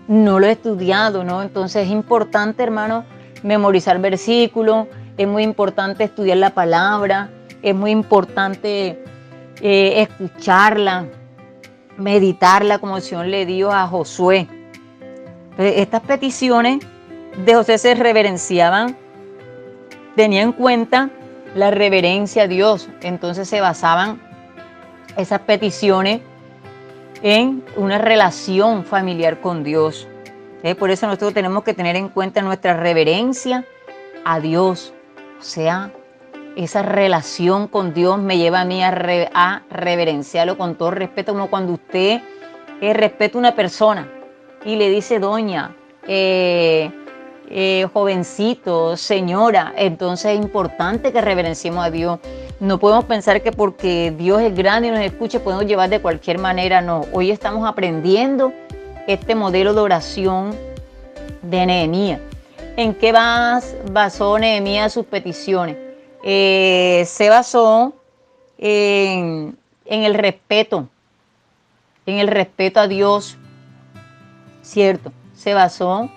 No lo he estudiado, ¿no? Entonces es importante, hermano, memorizar versículos. Es muy importante estudiar la palabra. Es muy importante escucharla, meditarla, como el Señor le dio a Josué. Estas peticiones de José se reverenciaban, tenían en cuenta la reverencia a Dios. Entonces se basaban esas peticiones en una relación familiar con Dios. Por eso nosotros tenemos que tener en cuenta nuestra reverencia a Dios. O sea, esa relación con Dios me lleva a mí a reverenciarlo con todo respeto, como cuando usted respeta a una persona y le dice doña, jovencito, señora. Entonces es importante que reverenciemos a Dios. No podemos pensar que porque Dios es grande y nos escucha podemos llevar de cualquier manera. No, hoy estamos aprendiendo este modelo de oración de Nehemías. ¿En qué basó Nehemías sus peticiones? Se basó en el respeto a Dios, ¿cierto? Se basó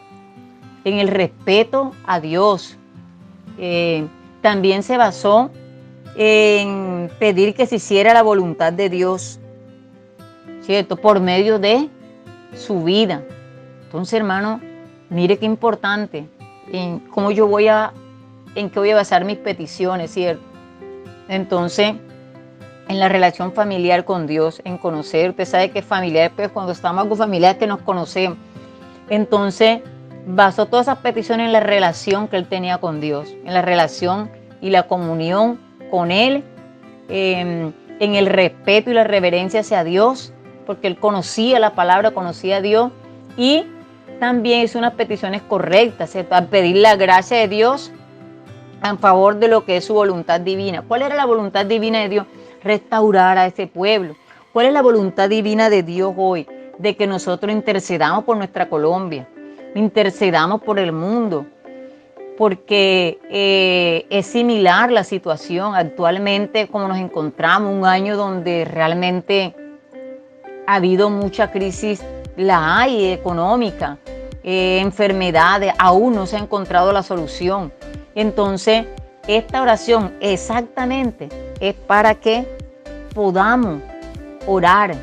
en el respeto a Dios. También se basó en pedir que se hiciera la voluntad de Dios, ¿cierto? Por medio de su vida. Entonces, hermano, mire qué importante en qué voy a basar mis peticiones, ¿cierto? Entonces, en la relación familiar con Dios, en conocer. Usted sabe que familiar, pues cuando estamos con familiares que nos conocemos. Entonces, basó todas esas peticiones en la relación que él tenía con Dios, en la relación y la comunión con él, en el respeto y la reverencia hacia Dios, porque él conocía la palabra, conocía a Dios, y también hizo unas peticiones correctas, ¿cierto? Al pedir la gracia de Dios en favor de lo que es su voluntad divina. ¿Cuál era la voluntad divina de Dios? Restaurar a ese pueblo. ¿Cuál es la voluntad divina de Dios hoy? De que nosotros intercedamos por nuestra Colombia, intercedamos por el mundo, porque es similar la situación actualmente como nos encontramos, un año donde realmente ha habido mucha crisis, la hay económica, enfermedades, aún no se ha encontrado la solución. Entonces, esta oración exactamente es para que podamos orar,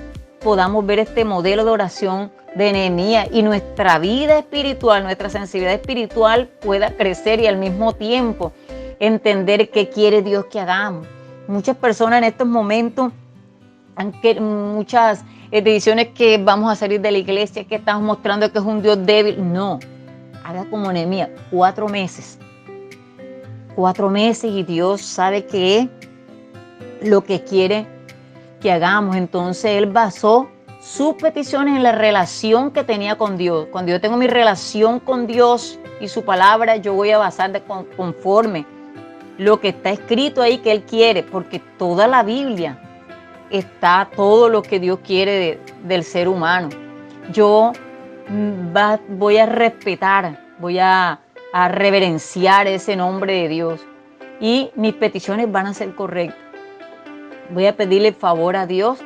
podamos ver este modelo de oración de Nehemías y nuestra vida espiritual, nuestra sensibilidad espiritual pueda crecer y al mismo tiempo entender qué quiere Dios que hagamos. Muchas personas en estos momentos, muchas decisiones que vamos a salir de la iglesia, que estamos mostrando que es un Dios débil. No, haga como Nehemías, 4 meses. 4 meses y Dios sabe qué es lo que quiere que hagamos. Entonces él basó sus peticiones en la relación que tenía con Dios. Cuando yo tengo mi relación con Dios y su palabra, yo voy a basar conforme lo que está escrito ahí que él quiere, porque toda la Biblia está todo lo que Dios quiere del ser humano. Yo voy a respetar, voy a reverenciar ese nombre de Dios y mis peticiones van a ser correctas. Voy a pedirle favor a Dios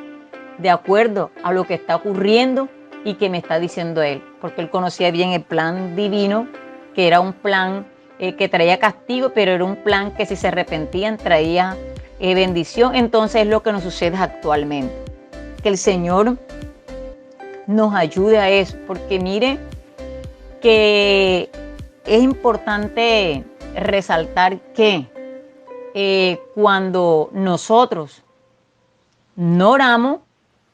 de acuerdo a lo que está ocurriendo y que me está diciendo Él, porque Él conocía bien el plan divino, que era un plan que traía castigo, pero era un plan que si se arrepentían traía bendición. Entonces es lo que nos sucede actualmente. Que el Señor nos ayude a eso, porque mire que es importante resaltar que cuando nosotros no oramos,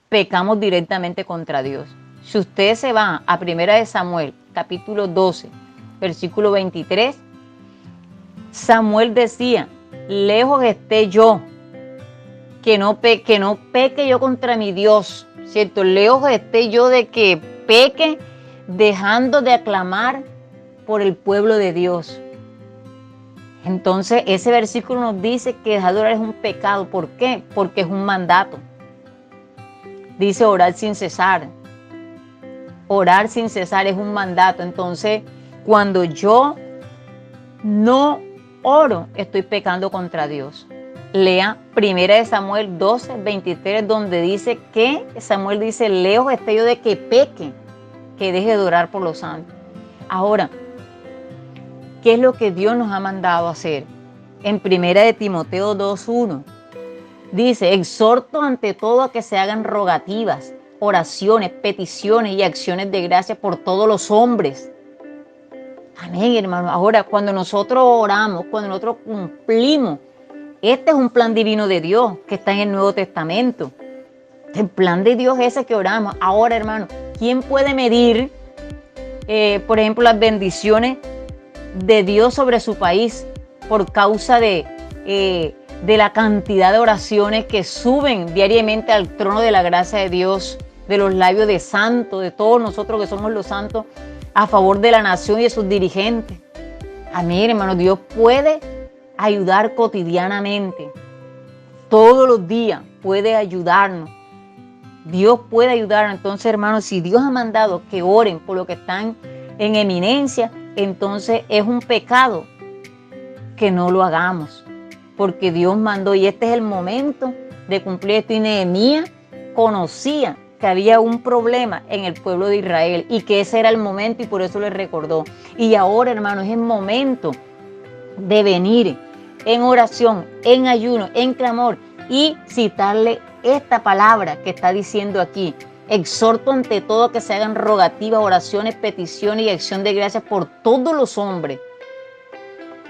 pecamos directamente contra Dios. Si usted se va a 1 de Samuel, capítulo 12, versículo 23, Samuel decía, lejos esté yo, que no peque yo contra mi Dios, ¿cierto? Lejos esté yo de que peque dejando de aclamar por el pueblo de Dios. Entonces ese versículo nos dice que dejar de orar es un pecado. ¿Por qué? Porque es un mandato. Dice orar sin cesar. Orar sin cesar es un mandato. Entonces cuando yo no oro, estoy pecando contra Dios. Lea 1 de Samuel 12, 23, donde dice que Samuel dice, lejos esté yo de que peque, que deje de orar por los santos. Ahora, ¿qué es lo que Dios nos ha mandado a hacer? En 1 de Timoteo 2:1 dice, exhorto ante todo a que se hagan rogativas, oraciones, peticiones y acciones de gracia por todos los hombres. Amén, hermano. Ahora, cuando nosotros oramos, cuando nosotros cumplimos, este es un plan divino de Dios que está en el Nuevo Testamento. El plan de Dios es ese que oramos. Ahora, hermano, ¿quién puede medir, por ejemplo, las bendiciones de Dios sobre su país por causa de la cantidad de oraciones que suben diariamente al trono de la gracia de Dios, de los labios de santos, de todos nosotros que somos los santos, a favor de la nación y de sus dirigentes? Amén, hermano, Dios puede ayudar cotidianamente, todos los días puede ayudarnos. Dios puede ayudarnos. Entonces, hermanos, si Dios ha mandado que oren por los que están en eminencia, entonces es un pecado que no lo hagamos, porque Dios mandó y este es el momento de cumplir esto. Y Nehemías conocía que había un problema en el pueblo de Israel y que ese era el momento y por eso le recordó. Y ahora, hermanos, es el momento de venir en oración, en ayuno, en clamor y citarle esta palabra que está diciendo aquí. Exhorto ante todo que se hagan rogativas, oraciones, peticiones y acción de gracias por todos los hombres.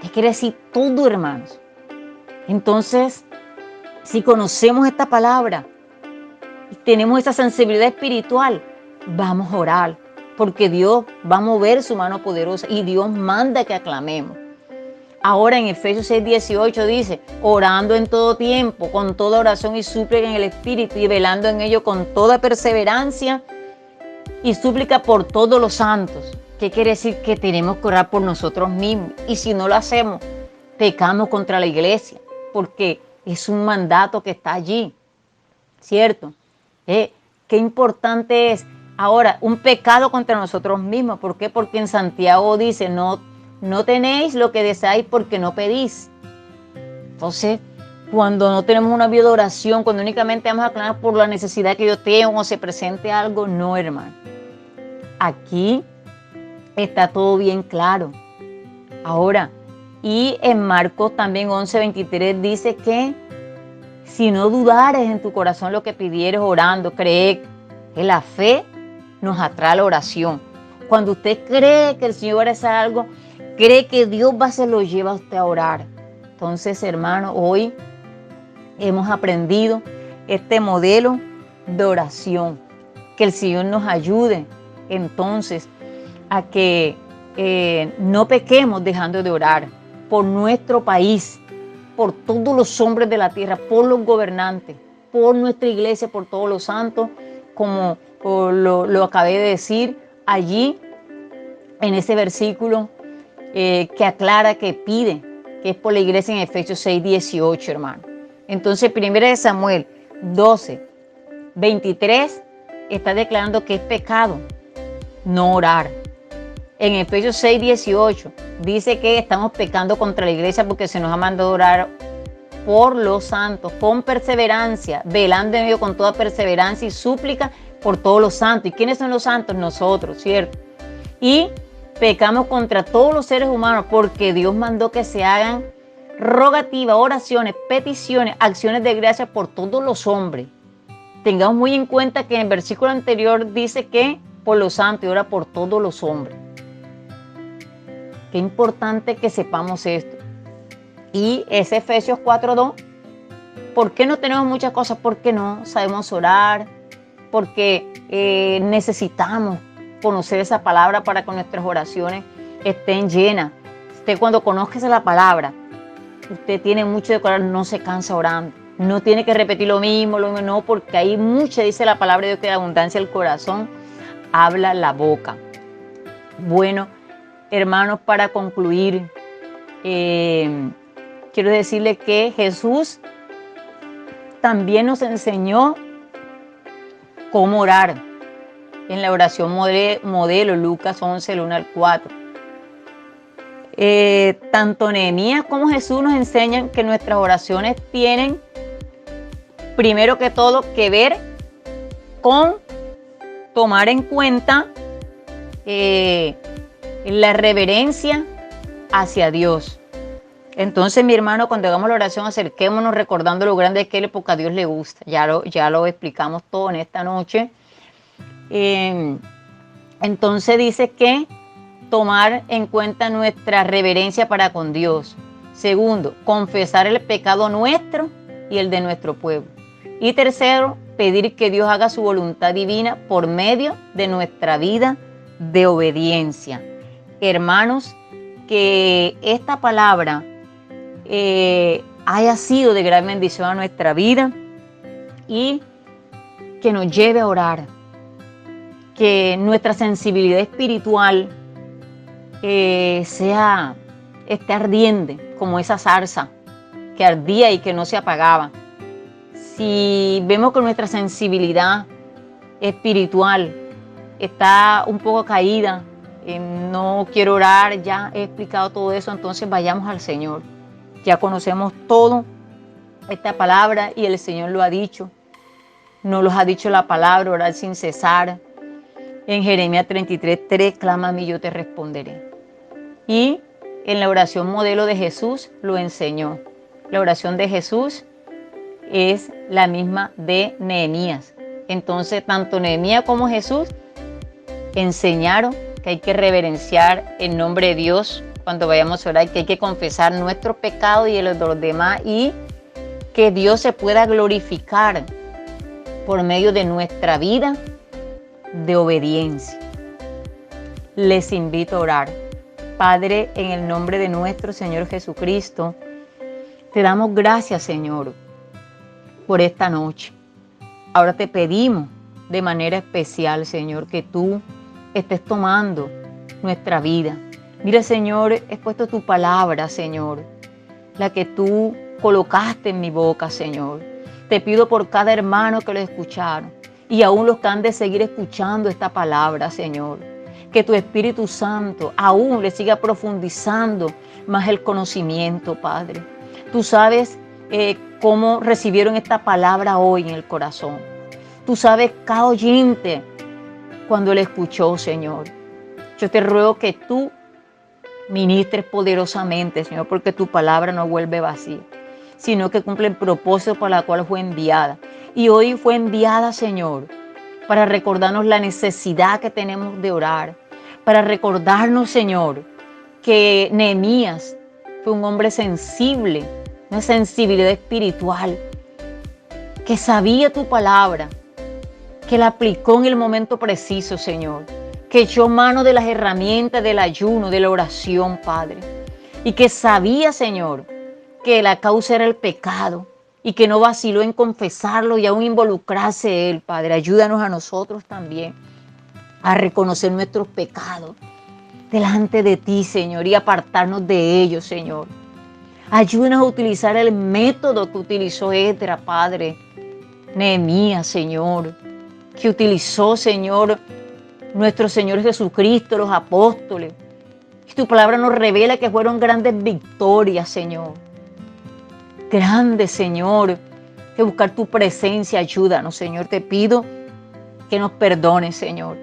¿Qué quiere decir todo, hermanos? Entonces, si conocemos esta palabra y tenemos esa sensibilidad espiritual, vamos a orar, porque Dios va a mover su mano poderosa y Dios manda que aclamemos. Ahora en Efesios 6:18 dice, orando en todo tiempo, con toda oración y súplica en el Espíritu y velando en ello con toda perseverancia y súplica por todos los santos. ¿Qué quiere decir? Que tenemos que orar por nosotros mismos. Y si no lo hacemos, pecamos contra la iglesia, porque es un mandato que está allí, ¿cierto? Qué importante es. Ahora, un pecado contra nosotros mismos. ¿Por qué? Porque en Santiago dice, no tenéis lo que deseáis porque no pedís. Entonces, cuando no tenemos una vida de oración, cuando únicamente vamos a clamar por la necesidad que yo tengo o se presente algo, no, hermano. Aquí está todo bien claro. Ahora, y en Marcos también 11:23 dice que si no dudares en tu corazón lo que pidieres orando, cree que la fe nos atrae a la oración. Cuando usted cree que el Señor va a hacer algo, cree que Dios se lo lleva a usted a orar. Entonces, hermano, hoy hemos aprendido este modelo de oración. Que el Señor nos ayude entonces a que no pequemos dejando de orar por nuestro país, por todos los hombres de la tierra, por los gobernantes, por nuestra iglesia, por todos los santos, como lo acabé de decir allí en ese versículo que aclara, que pide, que es por la iglesia en Efesios 6:18, hermano. Entonces, 1 Samuel 12:23 está declarando que es pecado no orar. En Efesios 6:18 dice que estamos pecando contra la iglesia porque se nos ha mandado orar por los santos, con perseverancia, velando en ello con toda perseverancia y súplica por todos los santos. ¿Y quiénes son los santos? Nosotros, ¿cierto? Y pecamos contra todos los seres humanos porque Dios mandó que se hagan rogativas, oraciones, peticiones, acciones de gracia por todos los hombres. Tengamos muy en cuenta que en el versículo anterior dice que por los santos y ora por todos los hombres. Qué importante que sepamos esto. Y es Efesios 4:2. ¿Por qué no tenemos muchas cosas? Porque no sabemos orar, porque necesitamos conocer esa palabra para que nuestras oraciones estén llenas. Usted cuando conozca la palabra, usted tiene mucho de orar, no se cansa orando. No tiene que repetir lo mismo, no, porque hay mucho, dice la palabra de Dios, que de abundancia del corazón habla la boca. Bueno, hermanos, para concluir, quiero decirles que Jesús también nos enseñó cómo orar en la oración modelo, Lucas 11, 1-4. Tanto Nehemías como Jesús nos enseñan que nuestras oraciones tienen, primero que todo, que ver con tomar en cuenta la reverencia hacia Dios. Entonces, mi hermano, cuando hagamos la oración, acerquémonos recordando lo grande que Él es, porque a Dios le gusta. Ya lo explicamos todo en esta noche. Entonces dice que tomar en cuenta nuestra reverencia para con Dios. Segundo, confesar el pecado nuestro y el de nuestro pueblo. Y tercero, pedir que Dios haga su voluntad divina por medio de nuestra vida de obediencia. Hermanos, que esta palabra haya sido de gran bendición a nuestra vida y que nos lleve a orar. Que nuestra sensibilidad espiritual esté ardiente como esa zarza que ardía y que no se apagaba. Si vemos que nuestra sensibilidad espiritual está un poco caída, no quiero orar, ya he explicado todo eso, entonces vayamos al Señor. Ya conocemos todo esta palabra y el Señor lo ha dicho. Nos lo ha dicho la palabra, orar sin cesar. En Jeremías 33:3, clama a mí, yo te responderé. Y en la oración modelo de Jesús lo enseñó. La oración de Jesús es la misma de Nehemías. Entonces, tanto Nehemías como Jesús enseñaron que hay que reverenciar el nombre de Dios cuando vayamos a orar, que hay que confesar nuestros pecados y los de los demás, y que Dios se pueda glorificar por medio de nuestra vida de obediencia. Les invito a orar. Padre, en el nombre de nuestro Señor Jesucristo, te damos gracias, Señor, por esta noche. Ahora te pedimos de manera especial, Señor, que tú estés tomando nuestra vida. Mira, Señor, he puesto tu palabra, Señor, la que tú colocaste en mi boca, Señor. Te pido por cada hermano que lo escucharon y aún los que han de seguir escuchando esta palabra, Señor. Que tu Espíritu Santo aún le siga profundizando más el conocimiento, Padre. Tú sabes cómo recibieron esta palabra hoy en el corazón. Tú sabes cada oyente cuando le escuchó, Señor. Yo te ruego que tú ministres poderosamente, Señor, porque tu palabra no vuelve vacía, sino que cumple el propósito para el cual fue enviada. Y hoy fue enviada, Señor, para recordarnos la necesidad que tenemos de orar, para recordarnos, Señor, que Nehemías fue un hombre sensible, una sensibilidad espiritual, que sabía tu palabra, que la aplicó en el momento preciso, Señor, que echó mano de las herramientas del ayuno, de la oración, Padre, y que sabía, Señor, que la causa era el pecado y que no vaciló en confesarlo y aún involucrarse Él, Padre. Ayúdanos a nosotros también a reconocer nuestros pecados delante de ti, Señor, y apartarnos de ellos, Señor. Ayúdanos a utilizar el método que utilizó Esdras, Padre, Nehemías, Señor, que utilizó, Señor, nuestro Señor Jesucristo, los apóstoles. Y tu palabra nos revela que fueron grandes victorias, Señor. Grandes, Señor, que buscar tu presencia. Ayúdanos, Señor. Te pido que nos perdones, Señor.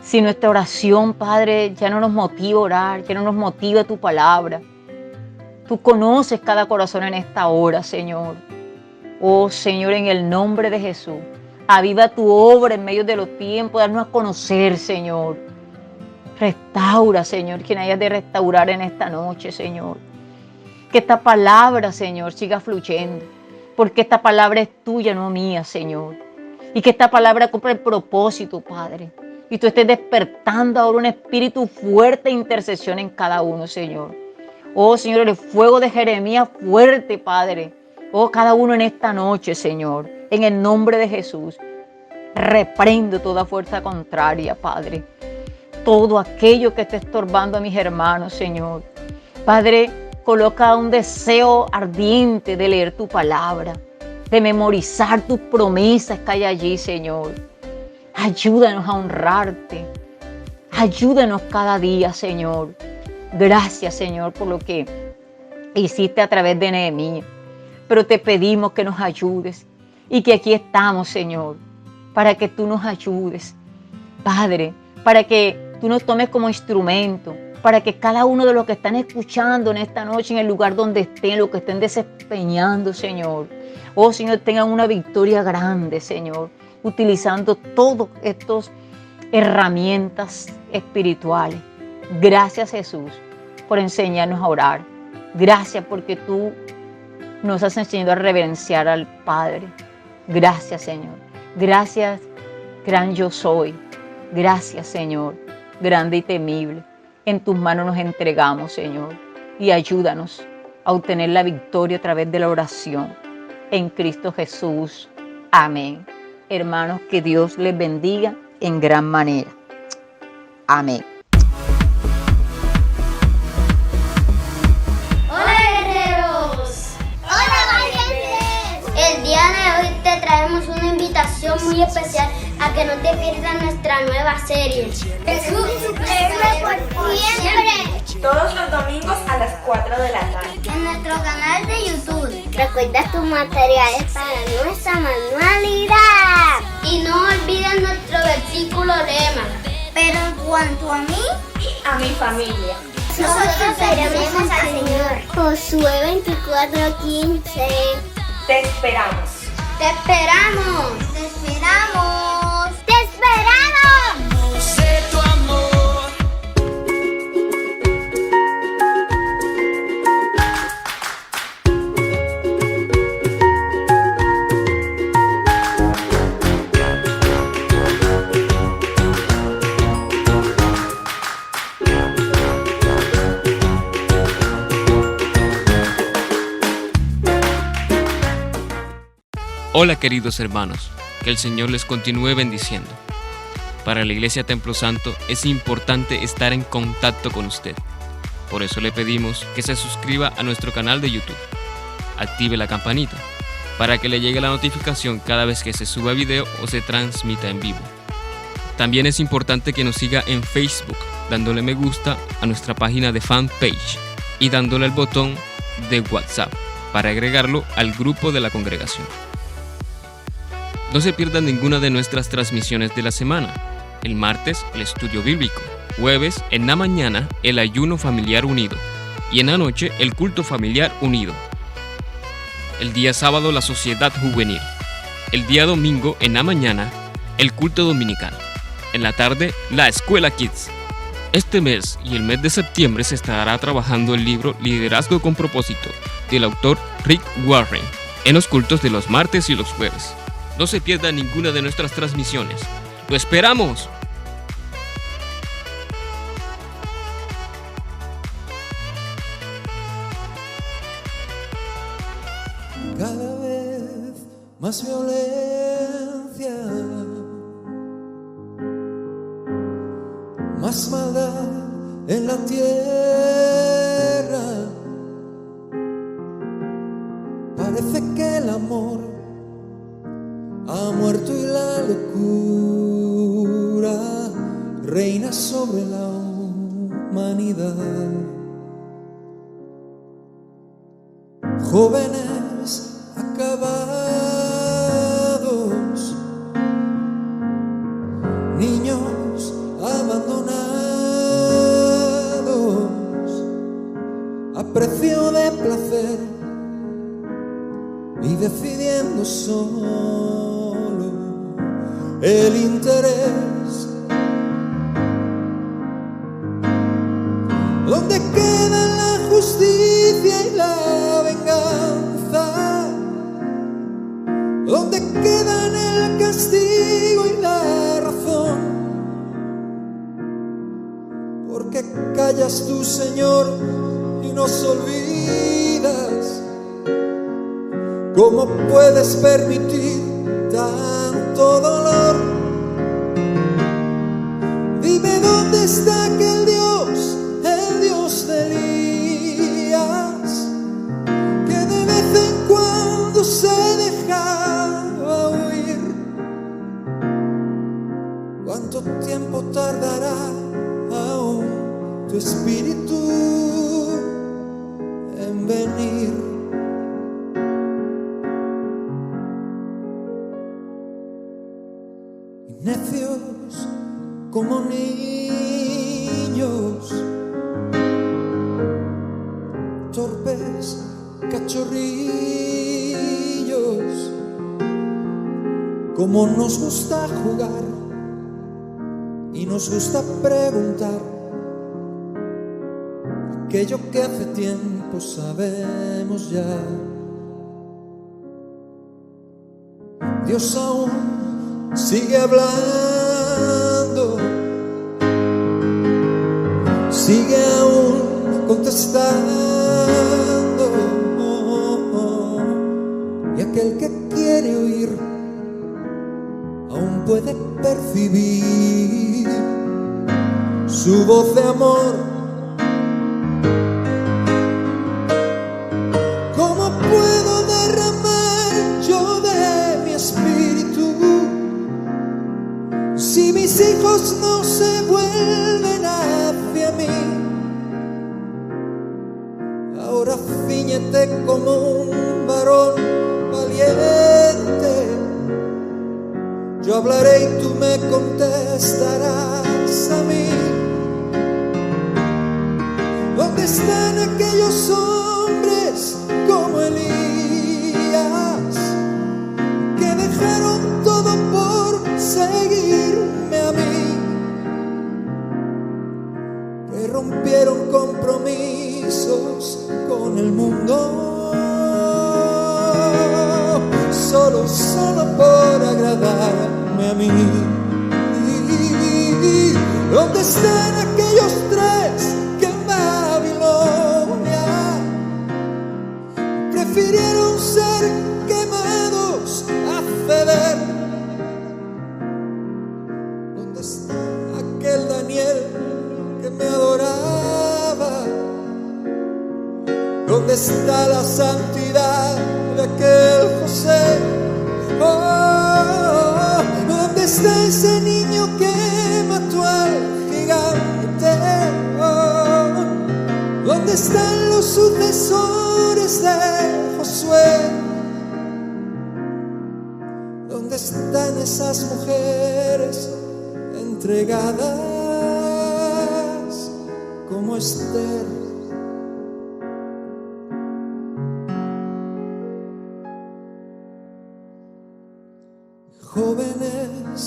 Si nuestra oración, Padre, ya no nos motiva a orar, ya no nos motiva tu palabra. Tú conoces cada corazón en esta hora, Señor. Oh, Señor, en el nombre de Jesús, aviva tu obra en medio de los tiempos, darnos a conocer, Señor. Restaura, Señor, quien hayas de restaurar en esta noche, Señor. Que esta palabra, Señor, siga fluyendo, porque esta palabra es tuya, no mía, Señor. Y que esta palabra cumpla el propósito, Padre. Y tú estés despertando ahora un espíritu fuerte de intercesión en cada uno, Señor. Oh, Señor, el fuego de Jeremías fuerte, Padre. Oh, cada uno en esta noche, Señor. En el nombre de Jesús. Reprendo toda fuerza contraria, Padre. Todo aquello que esté estorbando a mis hermanos, Señor. Padre, coloca un deseo ardiente de leer tu palabra, de memorizar tus promesas que hay allí, Señor. Ayúdanos a honrarte. Ayúdanos cada día, Señor. Gracias, Señor, por lo que hiciste a través de Nehemías. Pero te pedimos que nos ayudes y que aquí estamos, Señor, para que tú nos ayudes, Padre, para que tú nos tomes como instrumento, para que cada uno de los que están escuchando en esta noche, en el lugar donde estén, los que estén desempeñando, Señor, oh, Señor, tengan una victoria grande, Señor, utilizando todas estas herramientas espirituales. Gracias, Jesús, por enseñarnos a orar. Gracias porque tú nos has enseñado a reverenciar al Padre. Gracias, Señor. Gracias, gran yo soy. Gracias, Señor, grande y temible. En tus manos nos entregamos, Señor, y ayúdanos a obtener la victoria a través de la oración. En Cristo Jesús. Amén. Hermanos, que Dios les bendiga en gran manera. Amén. Traemos una invitación muy especial a que no te pierdas nuestra nueva serie. Jesús reina por siempre. Todos los domingos a las 4 de la tarde. En nuestro canal de YouTube. Recuerda tus materiales para nuestra manualidad. Y no olvides nuestro versículo lema. Pero en cuanto a mí Y a mi familia. nosotros seremos al Señor. Josué 24:15. Te esperamos. ¡Te esperamos! ¡Te esperamos! ¡Te esperamos! Sé tu amor. Hola queridos hermanos, que el Señor les continúe bendiciendo. Para la Iglesia Templo Santo es importante estar en contacto con usted. Por eso le pedimos que se suscriba a nuestro canal de YouTube. Active la campanita para que le llegue la notificación cada vez que se suba video o se transmita en vivo. También es importante que nos siga en Facebook, dándole me gusta a nuestra página de fanpage y dándole el botón de WhatsApp para agregarlo al grupo de la congregación. No se pierdan ninguna de nuestras transmisiones de la semana. El martes, el estudio bíblico. Jueves, en la mañana, el ayuno familiar unido. Y en la noche, el culto familiar unido. El día sábado, la sociedad juvenil. El día domingo, en la mañana, el culto dominical. En la tarde, la escuela Kids. Este mes y el mes de septiembre se estará trabajando el libro Liderazgo con propósito, del autor Rick Warren, en los cultos de los martes y los jueves. No se pierda ninguna de nuestras transmisiones. ¡Lo esperamos! ignorancia, más maldad en la tierra. Parece que el amor ha muerto y la locura reina sobre la humanidad. Jóvenes acabados, niños abandonados, a precio de placer y decidiendo solo el interés. ¿Dónde queda la justicia y la venganza? ¿Dónde quedan el castigo y la razón? ¿Por qué callas tú, Señor, y nos olvidas? ¿Cómo puedes permitir tanto dolor? Dime dónde está aquel Dios, el Dios de Elías, que de vez en cuando se dejaba huir. ¿Cuánto tiempo tardará aún tu espíritu en venir? Necios como niños, torpes cachorrillos, como nos gusta jugar y nos gusta preguntar aquello que hace tiempo sabemos ya. Dios aún sigue hablando, sigue aún contestando, y aquel que quiere oír aún puede percibir su voz de amor. ¿Cómo puedo derramar yo de mi espíritu si mis hijos no se vuelven hacia mí? Ahora cíñete como un varón valiente. Yo hablaré y tú me contestarás a mí. ¿Dónde están aquellos hombres como Elías que dejaron todo por seguirme a mí? Que rompieron compromisos con el mundo solo por agradarme a mí. ¿Dónde están aquellos tres que en Babilonia prefirieron ser quemados a ceder? ¿Dónde está aquel Daniel que me adoraba? ¿Dónde está la santidad de aquel José? Oh, ¿dónde está ese niño que mató al gigante? Oh, ¿dónde están los sucesores de Josué? ¿Dónde están esas mujeres entregadas como Esther? Jóvenes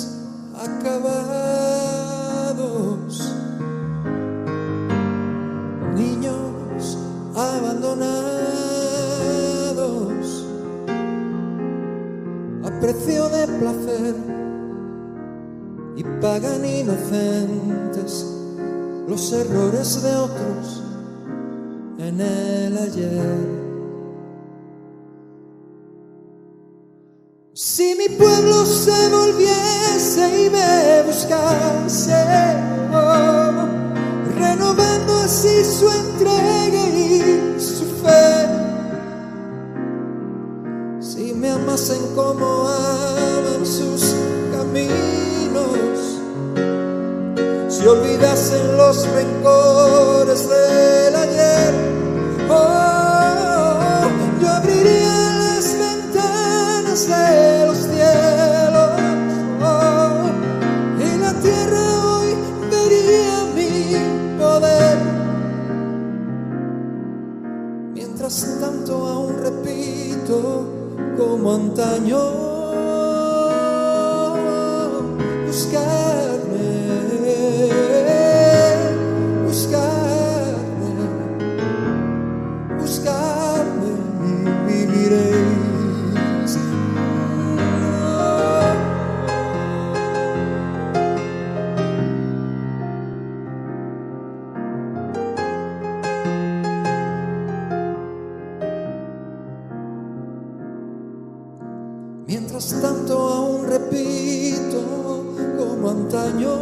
acabados, niños abandonados, a precio de placer, y pagan inocentes los errores de otros en el ayer. Sí, Si mi pueblo se volviese y me buscase, renovando así su entrega y su fe. Si me amasen como aman sus caminos, si olvidasen los rencores del ayer, yo abriría las ventanas de los cielos, y la tierra hoy vería mi poder. Mientras tanto aún repito como antaño, buscarme, buscarme, buscarme y viviréis. Mientras tanto aún repito como antaño,